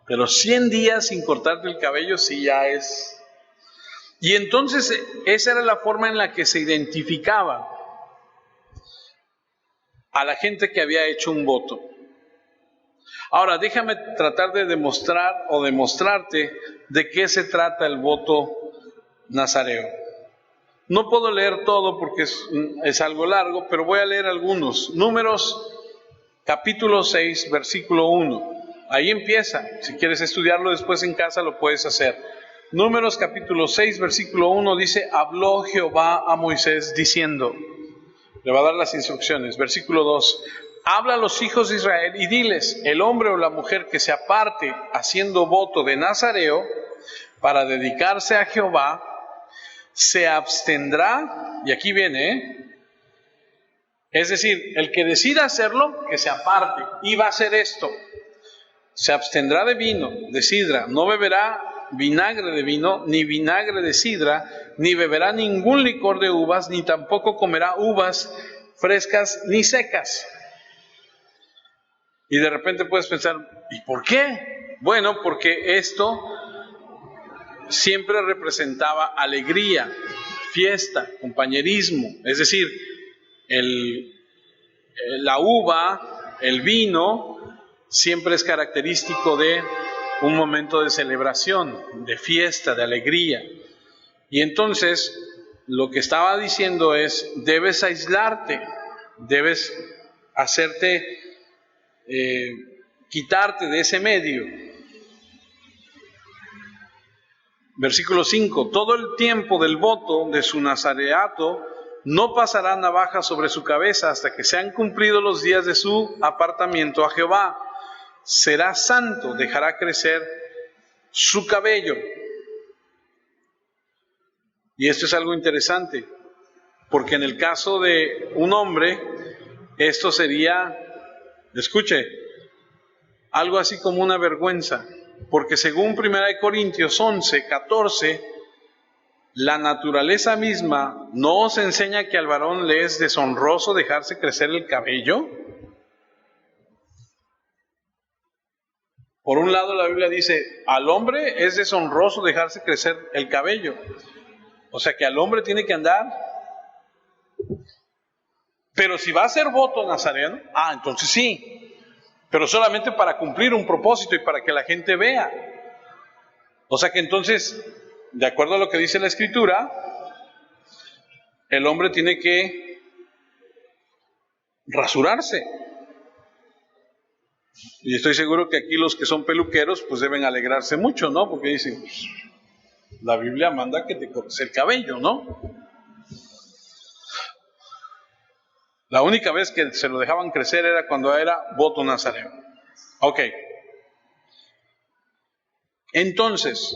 Pero 100 días sin cortarte el cabello sí ya es. Y entonces esa era la forma en la que se identificaba a la gente que había hecho un voto. Ahora, déjame tratar de demostrar o demostrarte de qué se trata el voto nazareo. No puedo leer todo porque es algo largo, pero voy a leer algunos. Números capítulo 6, versículo 1. Ahí empieza. Si quieres estudiarlo después en casa, lo puedes hacer. Números capítulo 6, versículo 1 dice: habló Jehová a Moisés diciendo, le va a dar las instrucciones. Versículo 2: habla a los hijos de Israel y diles: el hombre o la mujer que se aparte haciendo voto de nazareo para dedicarse a Jehová, se abstendrá, y aquí viene, es decir, el que decida hacerlo, que se aparte, y va a hacer esto: se abstendrá de vino, de sidra, no beberá vinagre de vino, ni vinagre de sidra, ni beberá ningún licor de uvas, ni tampoco comerá uvas frescas ni secas. Y de repente puedes pensar, ¿y por qué? Bueno, porque esto siempre representaba alegría, fiesta, compañerismo. Es decir, la uva, el vino, siempre es característico de un momento de celebración, de fiesta, de alegría. Y entonces, lo que estaba diciendo es, debes aislarte, debes hacerte, quitarte de ese medio. Versículo 5: todo el tiempo del voto de su nazareato no pasará navaja sobre su cabeza hasta que sean cumplidos los días de su apartamiento a Jehová. Será santo, dejará crecer su cabello. Y esto es algo interesante, porque en el caso de un hombre, esto sería, escuche, algo así como una vergüenza, porque según 1 Corintios 11, 14, la naturaleza misma no os enseña que al varón le es deshonroso dejarse crecer el cabello. Por un lado la Biblia dice, al hombre es deshonroso dejarse crecer el cabello. O sea que al hombre tiene que andar. Pero si va a ser voto nazareno, entonces sí. Pero solamente para cumplir un propósito y para que la gente vea. O sea que entonces, de acuerdo a lo que dice la Escritura, el hombre tiene que rasurarse. Y estoy seguro que aquí los que son peluqueros pues deben alegrarse mucho, ¿no? Porque dicen, pues, la Biblia manda que te cortes el cabello, ¿no? La única vez que se lo dejaban crecer era cuando era voto nazareno. Ok. Entonces,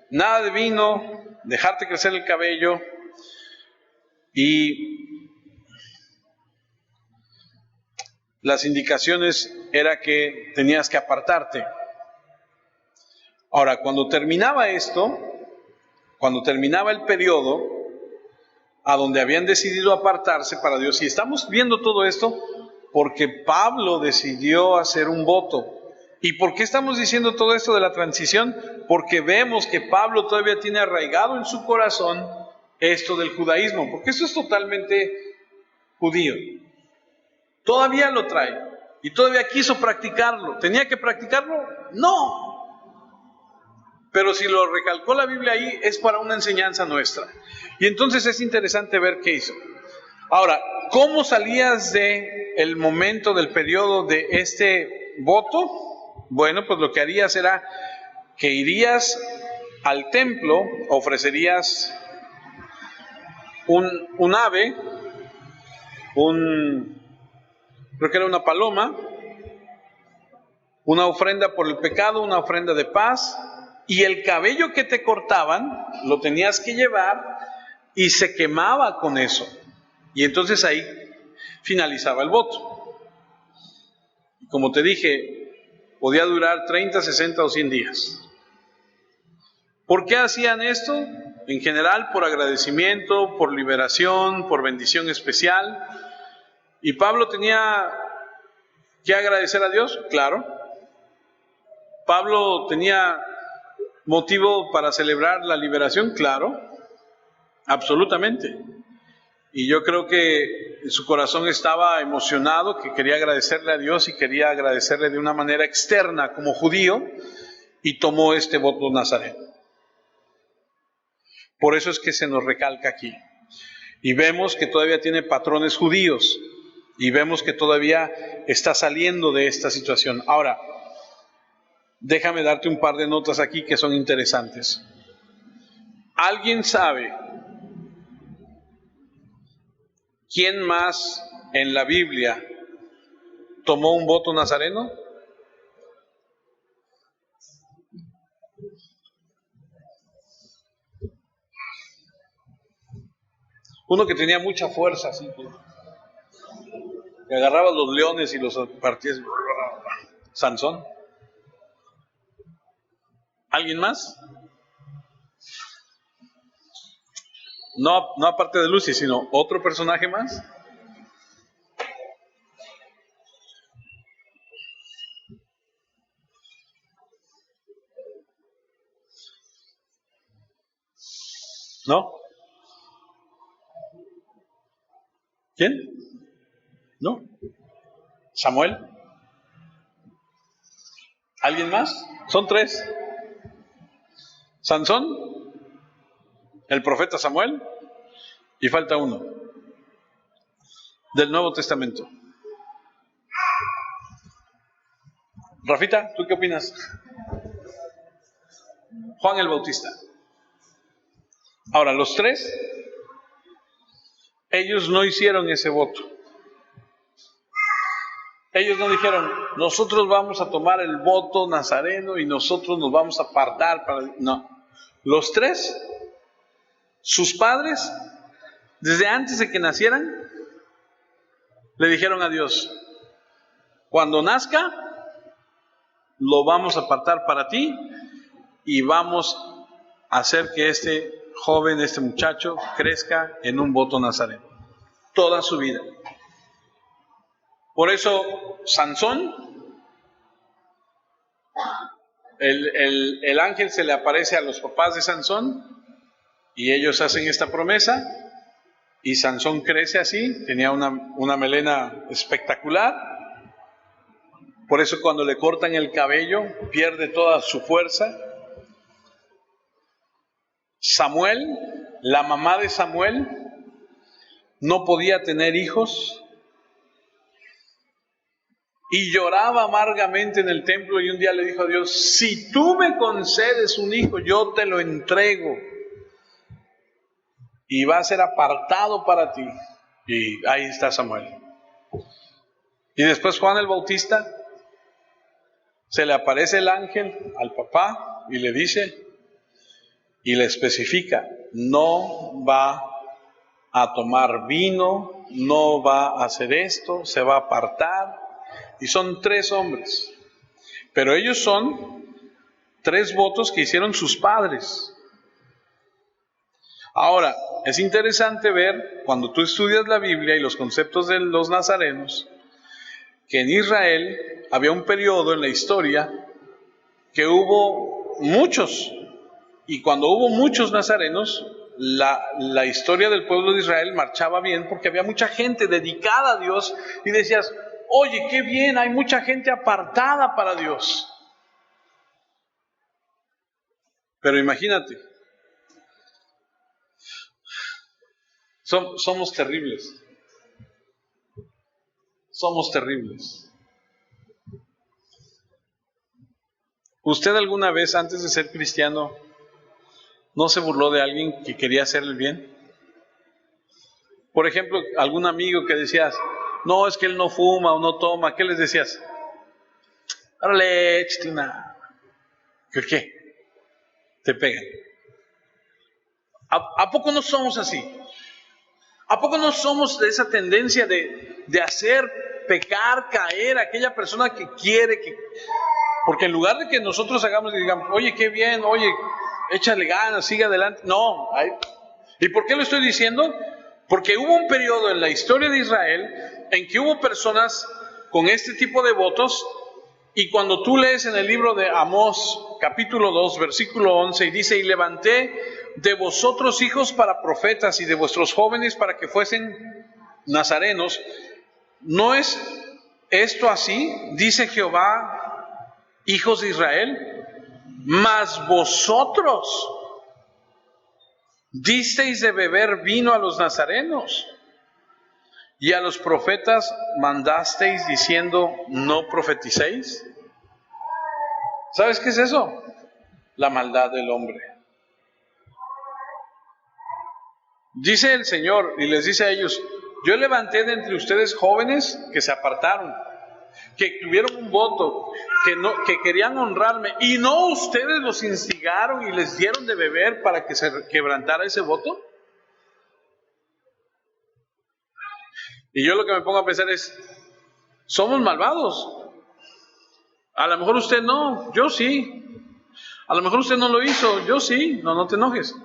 nada de vino, dejarte crecer el cabello y las indicaciones era que tenías que apartarte. Ahora, cuando terminaba esto, cuando terminaba el periodo a donde habían decidido apartarse para Dios, y estamos viendo todo esto porque Pablo decidió hacer un voto. ¿Y por qué estamos diciendo todo esto de la transición? Porque vemos que Pablo todavía tiene arraigado en su corazón esto del judaísmo, porque esto es totalmente judío. Todavía lo trae y todavía quiso practicarlo. ¿Tenía que practicarlo? No. Pero si lo recalcó la Biblia ahí, es para una enseñanza nuestra. Y entonces es interesante ver qué hizo. Ahora, ¿cómo salías del momento del periodo de este voto? Bueno, pues lo que harías era que irías al templo, ofrecerías un ave, creo que era una paloma, una ofrenda por el pecado, una ofrenda de paz, y el cabello que te cortaban lo tenías que llevar y se quemaba con eso. Y entonces ahí finalizaba el voto. Como te dije, podía durar 30, 60 o 100 días. ¿Por qué hacían esto? En general por agradecimiento, por liberación, por bendición especial. ¿Y Pablo tenía que agradecer a Dios? Claro. ¿Pablo tenía motivo para celebrar la liberación? Claro, absolutamente. Y yo creo que su corazón estaba emocionado, que quería agradecerle a Dios y quería agradecerle de una manera externa como judío, y tomó este voto nazareno. Por eso es que se nos recalca aquí. Y vemos que todavía tiene patrones judíos, y vemos que todavía está saliendo de esta situación. Ahora, déjame darte un par de notas aquí que son interesantes. ¿Alguien sabe quién más en la Biblia tomó un voto nazareno? Uno que tenía mucha fuerza, así que agarraba los leones y los partía. Sansón. ¿Alguien más? No aparte de Lucy, sino otro personaje más. ¿No? ¿Quién? ¿No? ¿Samuel? ¿Alguien más? Son 3. Sansón, el profeta Samuel, y falta uno del Nuevo Testamento. Rafita, ¿tú qué opinas? Juan el Bautista. Ahora, los 3, ellos no hicieron ese voto. Ellos no dijeron, nosotros vamos a tomar el voto nazareno y nosotros nos vamos a apartar para... No. Los 3, sus padres, desde antes de que nacieran, le dijeron a Dios, cuando nazca, lo vamos a apartar para ti y vamos a hacer que este joven, este muchacho, crezca en un voto nazareno toda su vida. Por eso Sansón el ángel se le aparece a los papás de Sansón y ellos hacen esta promesa y Sansón crece así, tenía una melena espectacular. Por eso cuando le cortan el cabello pierde toda su fuerza. Samuel, la mamá de Samuel, no podía tener hijos y lloraba amargamente en el templo y un día le dijo a Dios: si tú me concedes un hijo, yo te lo entrego y va a ser apartado para ti. Y ahí está Samuel. Y después Juan el Bautista, se le aparece el ángel al papá y le dice, y le especifica, no va a tomar vino, no va a hacer esto, se va a apartar. Y son 3 hombres, pero ellos son 3 votos que hicieron sus padres. Ahora, es interesante ver, cuando tú estudias la Biblia y los conceptos de los nazarenos, que en Israel había un periodo en la historia que hubo muchos, y cuando hubo muchos nazarenos, la historia del pueblo de Israel marchaba bien porque había mucha gente dedicada a Dios y decías, oye, qué bien, hay mucha gente apartada para Dios. Pero imagínate, somos terribles. Somos terribles. ¿Usted alguna vez antes de ser cristiano no se burló de alguien que quería hacer el bien? Por ejemplo, algún amigo que decías, no, es que él no fuma o no toma, ¿qué les decías? Órale, échate una. ¿Qué? Te pegan. ¿A poco no somos así? ¿A poco no somos de esa tendencia de hacer pecar, caer a aquella persona que quiere que... Porque en lugar de que nosotros hagamos y digamos, oye, qué bien, oye, échale ganas, sigue adelante. No. ¿Y por qué lo estoy diciendo? Porque hubo un periodo en la historia de Israel en que hubo personas con este tipo de votos, y cuando tú lees en el libro de Amós, capítulo 2, versículo 11, y dice, y levanté de vosotros hijos para profetas y de vuestros jóvenes para que fuesen nazarenos. ¿No es esto así? Dice Jehová, hijos de Israel, mas vosotros disteis de beber vino a los nazarenos, y a los profetas mandasteis diciendo, no profeticéis. ¿Sabes qué es eso? La maldad del hombre. Dice el Señor y les dice a ellos, yo levanté de entre ustedes jóvenes que se apartaron, que tuvieron un voto, que querían honrarme, y no ustedes los instigaron y les dieron de beber para que se quebrantara ese voto. Y yo lo que me pongo a pensar es, somos malvados. A lo mejor usted no, yo sí. A lo mejor usted no lo hizo, yo sí. No te enojes.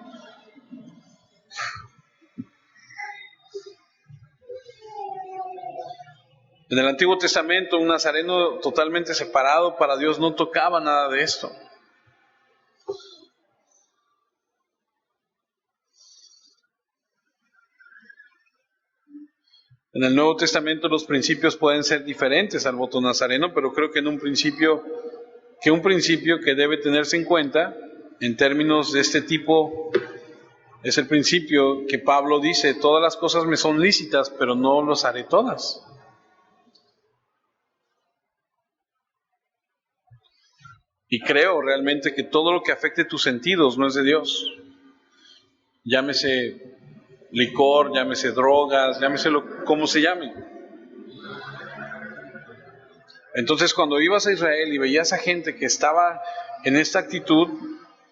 En el Antiguo Testamento, un nazareno totalmente separado para Dios no tocaba nada de esto. En el Nuevo Testamento los principios pueden ser diferentes al voto nazareno, pero creo que un principio que debe tenerse en cuenta en términos de este tipo es el principio que Pablo dice, todas las cosas me son lícitas, pero no las haré todas. Y creo realmente que todo lo que afecte tus sentidos no es de Dios. Llámese licor, llámese drogas, llámese como se llame. Entonces cuando ibas a Israel y veías a gente que estaba en esta actitud,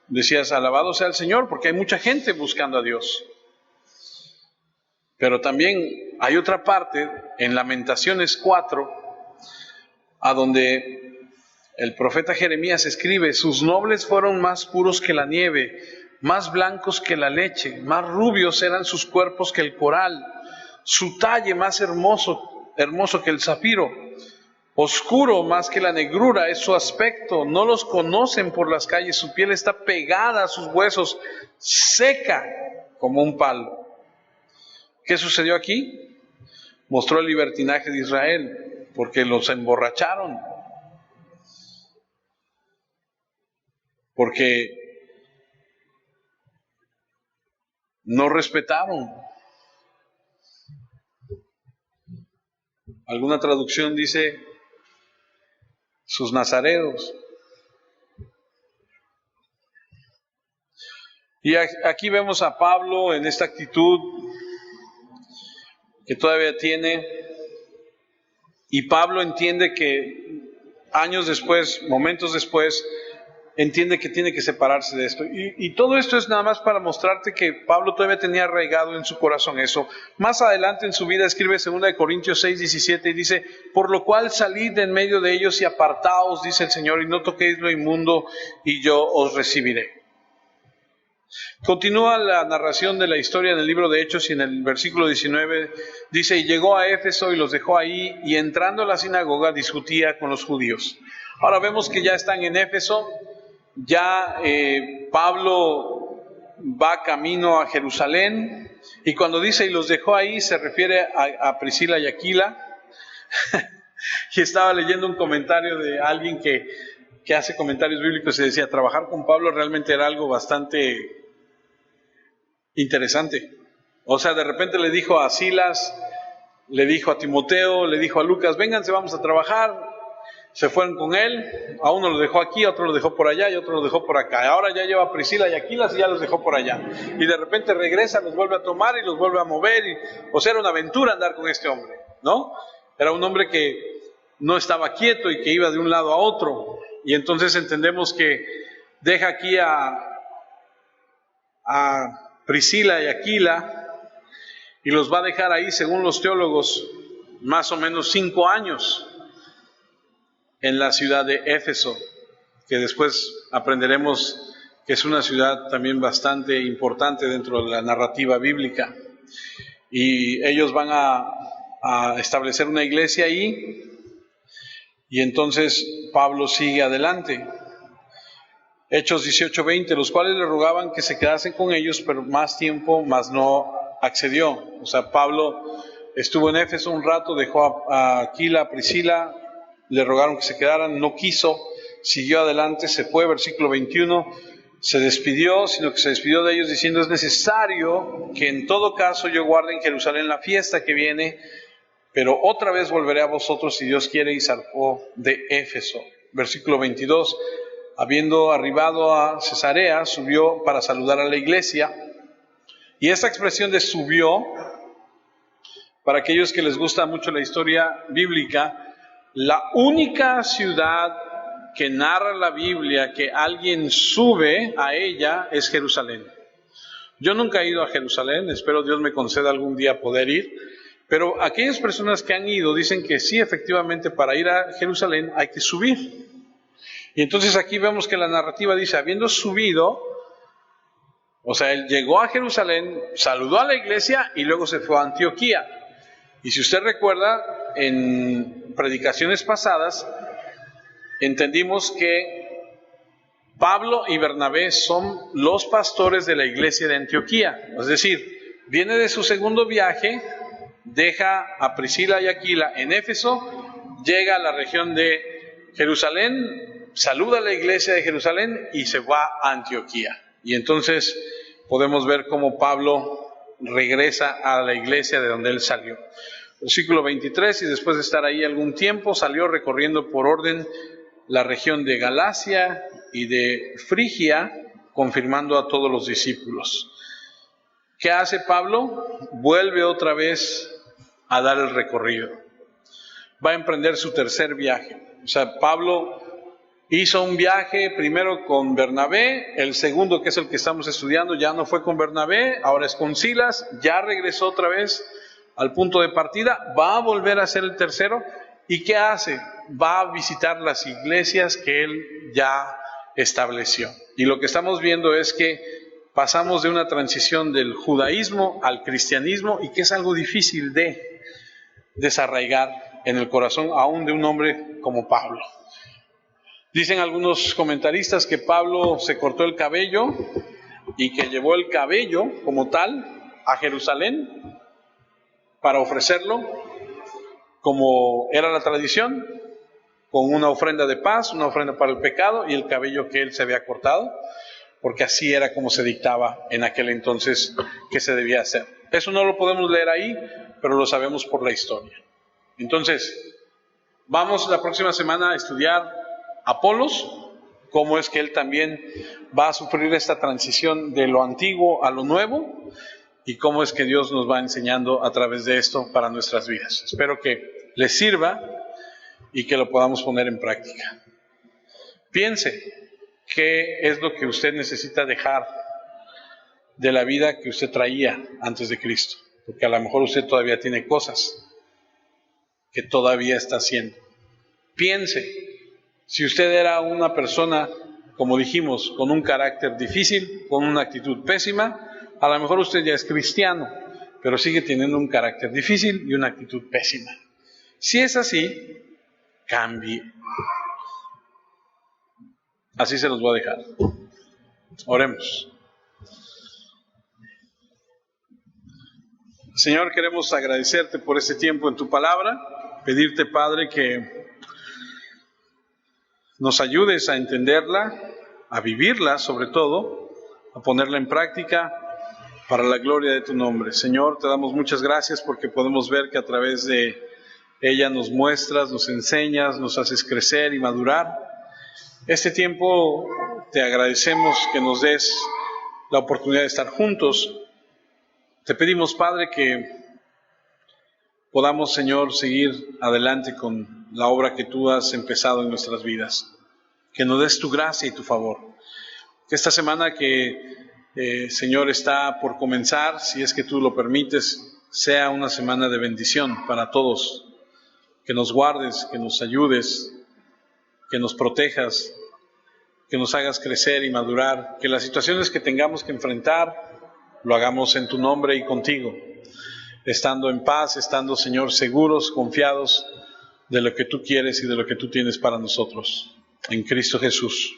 decías, alabado sea el Señor, porque hay mucha gente buscando a Dios. Pero también hay otra parte, en Lamentaciones 4, a donde el profeta Jeremías escribe, sus nobles fueron más puros que la nieve, más blancos que la leche, más rubios eran sus cuerpos que el coral, su talle más hermoso que el zafiro. Oscuro más que la negrura es su aspecto, no los conocen por las calles, su piel está pegada a sus huesos, seca como un palo. ¿Qué sucedió aquí? Mostró el libertinaje de Israel, porque los emborracharon, porque no respetaron. Alguna traducción dice sus nazareos. Y aquí vemos a Pablo en esta actitud que todavía tiene, y Pablo entiende que años después, momentos después, entiende que tiene que separarse de esto. Y todo esto es nada más para mostrarte que Pablo todavía tenía arraigado en su corazón eso. Más adelante en su vida escribe 2 Corintios 6:17 y dice: por lo cual salid de en medio de ellos y apartaos, dice el Señor, y no toquéis lo inmundo, y yo os recibiré. Continúa la narración de la historia en el libro de Hechos, y en el versículo 19 dice: y llegó a Éfeso y los dejó ahí, y entrando a la sinagoga discutía con los judíos. Ahora vemos que ya están en Éfeso, ya Pablo va camino a Jerusalén, y cuando dice y los dejó ahí se refiere a Priscila y Aquila. Y estaba leyendo un comentario de alguien que hace comentarios bíblicos y decía: trabajar con Pablo realmente era algo bastante interesante. O sea, de repente le dijo a Silas, le dijo a Timoteo, le dijo a Lucas: vénganse, vamos a trabajar. Se fueron con él, a uno lo dejó aquí, a otro lo dejó por allá y a otro lo dejó por acá. Ahora ya lleva a Priscila y Aquila y ya los dejó por allá. Y de repente regresa, los vuelve a tomar y los vuelve a mover. O sea, era una aventura andar con este hombre, ¿no? Era un hombre que no estaba quieto y que iba de un lado a otro. Y entonces entendemos que deja aquí a Priscila y Aquila y los va a dejar ahí, según los teólogos, más o menos 5 años en la ciudad de Éfeso, que después aprenderemos que es una ciudad también bastante importante dentro de la narrativa bíblica. Y ellos van a establecer una iglesia ahí, y entonces Pablo sigue adelante. Hechos 18:20, los cuales le rogaban que se quedasen con ellos, pero más tiempo, mas no accedió. O sea, Pablo estuvo en Éfeso un rato, dejó a Aquila, a Priscila, le rogaron que se quedaran, no quiso, siguió adelante, se fue, versículo 21, se despidió, sino que se despidió de ellos diciendo: es necesario que en todo caso yo guarde en Jerusalén la fiesta que viene, pero otra vez volveré a vosotros si Dios quiere, y zarpó de Éfeso. Versículo 22, habiendo arribado a Cesarea, subió para saludar a la iglesia. Y esta expresión de subió, para aquellos que les gusta mucho la historia bíblica, la única ciudad que narra la Biblia que alguien sube a ella es Jerusalén. Yo nunca he ido a Jerusalén, espero Dios me conceda algún día poder ir, pero aquellas personas que han ido dicen que sí, efectivamente, para ir a Jerusalén hay que subir. Y entonces aquí vemos que la narrativa dice: habiendo subido, o sea, él llegó a Jerusalén, saludó a la iglesia y luego se fue a Antioquía. Y si usted recuerda, en predicaciones pasadas entendimos que Pablo y Bernabé son los pastores de la iglesia de Antioquía. Es decir, viene de su segundo viaje, deja a Priscila y Aquila en Éfeso, llega a la región de Jerusalén, saluda a la iglesia de Jerusalén y se va a Antioquía. Y entonces podemos ver cómo Pablo regresa a la iglesia de donde él salió. Versículo 23, y después de estar ahí algún tiempo, salió recorriendo por orden la región de Galacia y de Frigia, confirmando a todos los discípulos. ¿Qué hace Pablo? Vuelve otra vez a dar el recorrido. Va a emprender su tercer viaje. O sea, Pablo hizo un viaje primero con Bernabé, el segundo, que es el que estamos estudiando, ya no fue con Bernabé, ahora es con Silas, ya regresó otra vez al punto de partida, va a volver a hacer el tercero. ¿Y qué hace? Va a visitar las iglesias que él ya estableció. Y lo que estamos viendo es que pasamos de una transición del judaísmo al cristianismo, y que es algo difícil de desarraigar, en el corazón aún de un hombre como Pablo. Dicen algunos comentaristas que Pablo se cortó el cabello y que llevó el cabello como tal a Jerusalén para ofrecerlo, como era la tradición, con una ofrenda de paz, una ofrenda para el pecado y el cabello que él se había cortado, porque así era como se dictaba en aquel entonces que se debía hacer. Eso no lo podemos leer ahí, pero lo sabemos por la historia. Entonces, vamos la próxima semana a estudiar Apolos, cómo es que él también va a sufrir esta transición de lo antiguo a lo nuevo y cómo es que Dios nos va enseñando a través de esto para nuestras vidas. Espero que les sirva y que lo podamos poner en práctica. Piense qué es lo que usted necesita dejar de la vida que usted traía antes de Cristo, porque a lo mejor usted todavía tiene cosas que todavía está haciendo. Piense, si usted era una persona, como dijimos, con un carácter difícil, con una actitud pésima, a lo mejor usted ya es cristiano, pero sigue teniendo un carácter difícil y una actitud pésima. Si es así, cambie. Así se los voy a dejar. Oremos. Señor, queremos agradecerte por este tiempo en tu palabra, pedirte, Padre, que nos ayudes a entenderla, a vivirla sobre todo, a ponerla en práctica para la gloria de tu nombre. Señor, te damos muchas gracias porque podemos ver que a través de ella nos muestras, nos enseñas, nos haces crecer y madurar. Este tiempo te agradecemos que nos des la oportunidad de estar juntos. Te pedimos, Padre, que podamos, Señor, seguir adelante con la obra que tú has empezado en nuestras vidas. Que nos des tu gracia y tu favor. Que esta semana que, Señor, está por comenzar, si es que tú lo permites, sea una semana de bendición para todos. Que nos guardes, que nos ayudes, que nos protejas, que nos hagas crecer y madurar. Que las situaciones que tengamos que enfrentar, lo hagamos en tu nombre y contigo. Estando en paz, estando, Señor, seguros, confiados de lo que tú quieres y de lo que tú tienes para nosotros. En Cristo Jesús.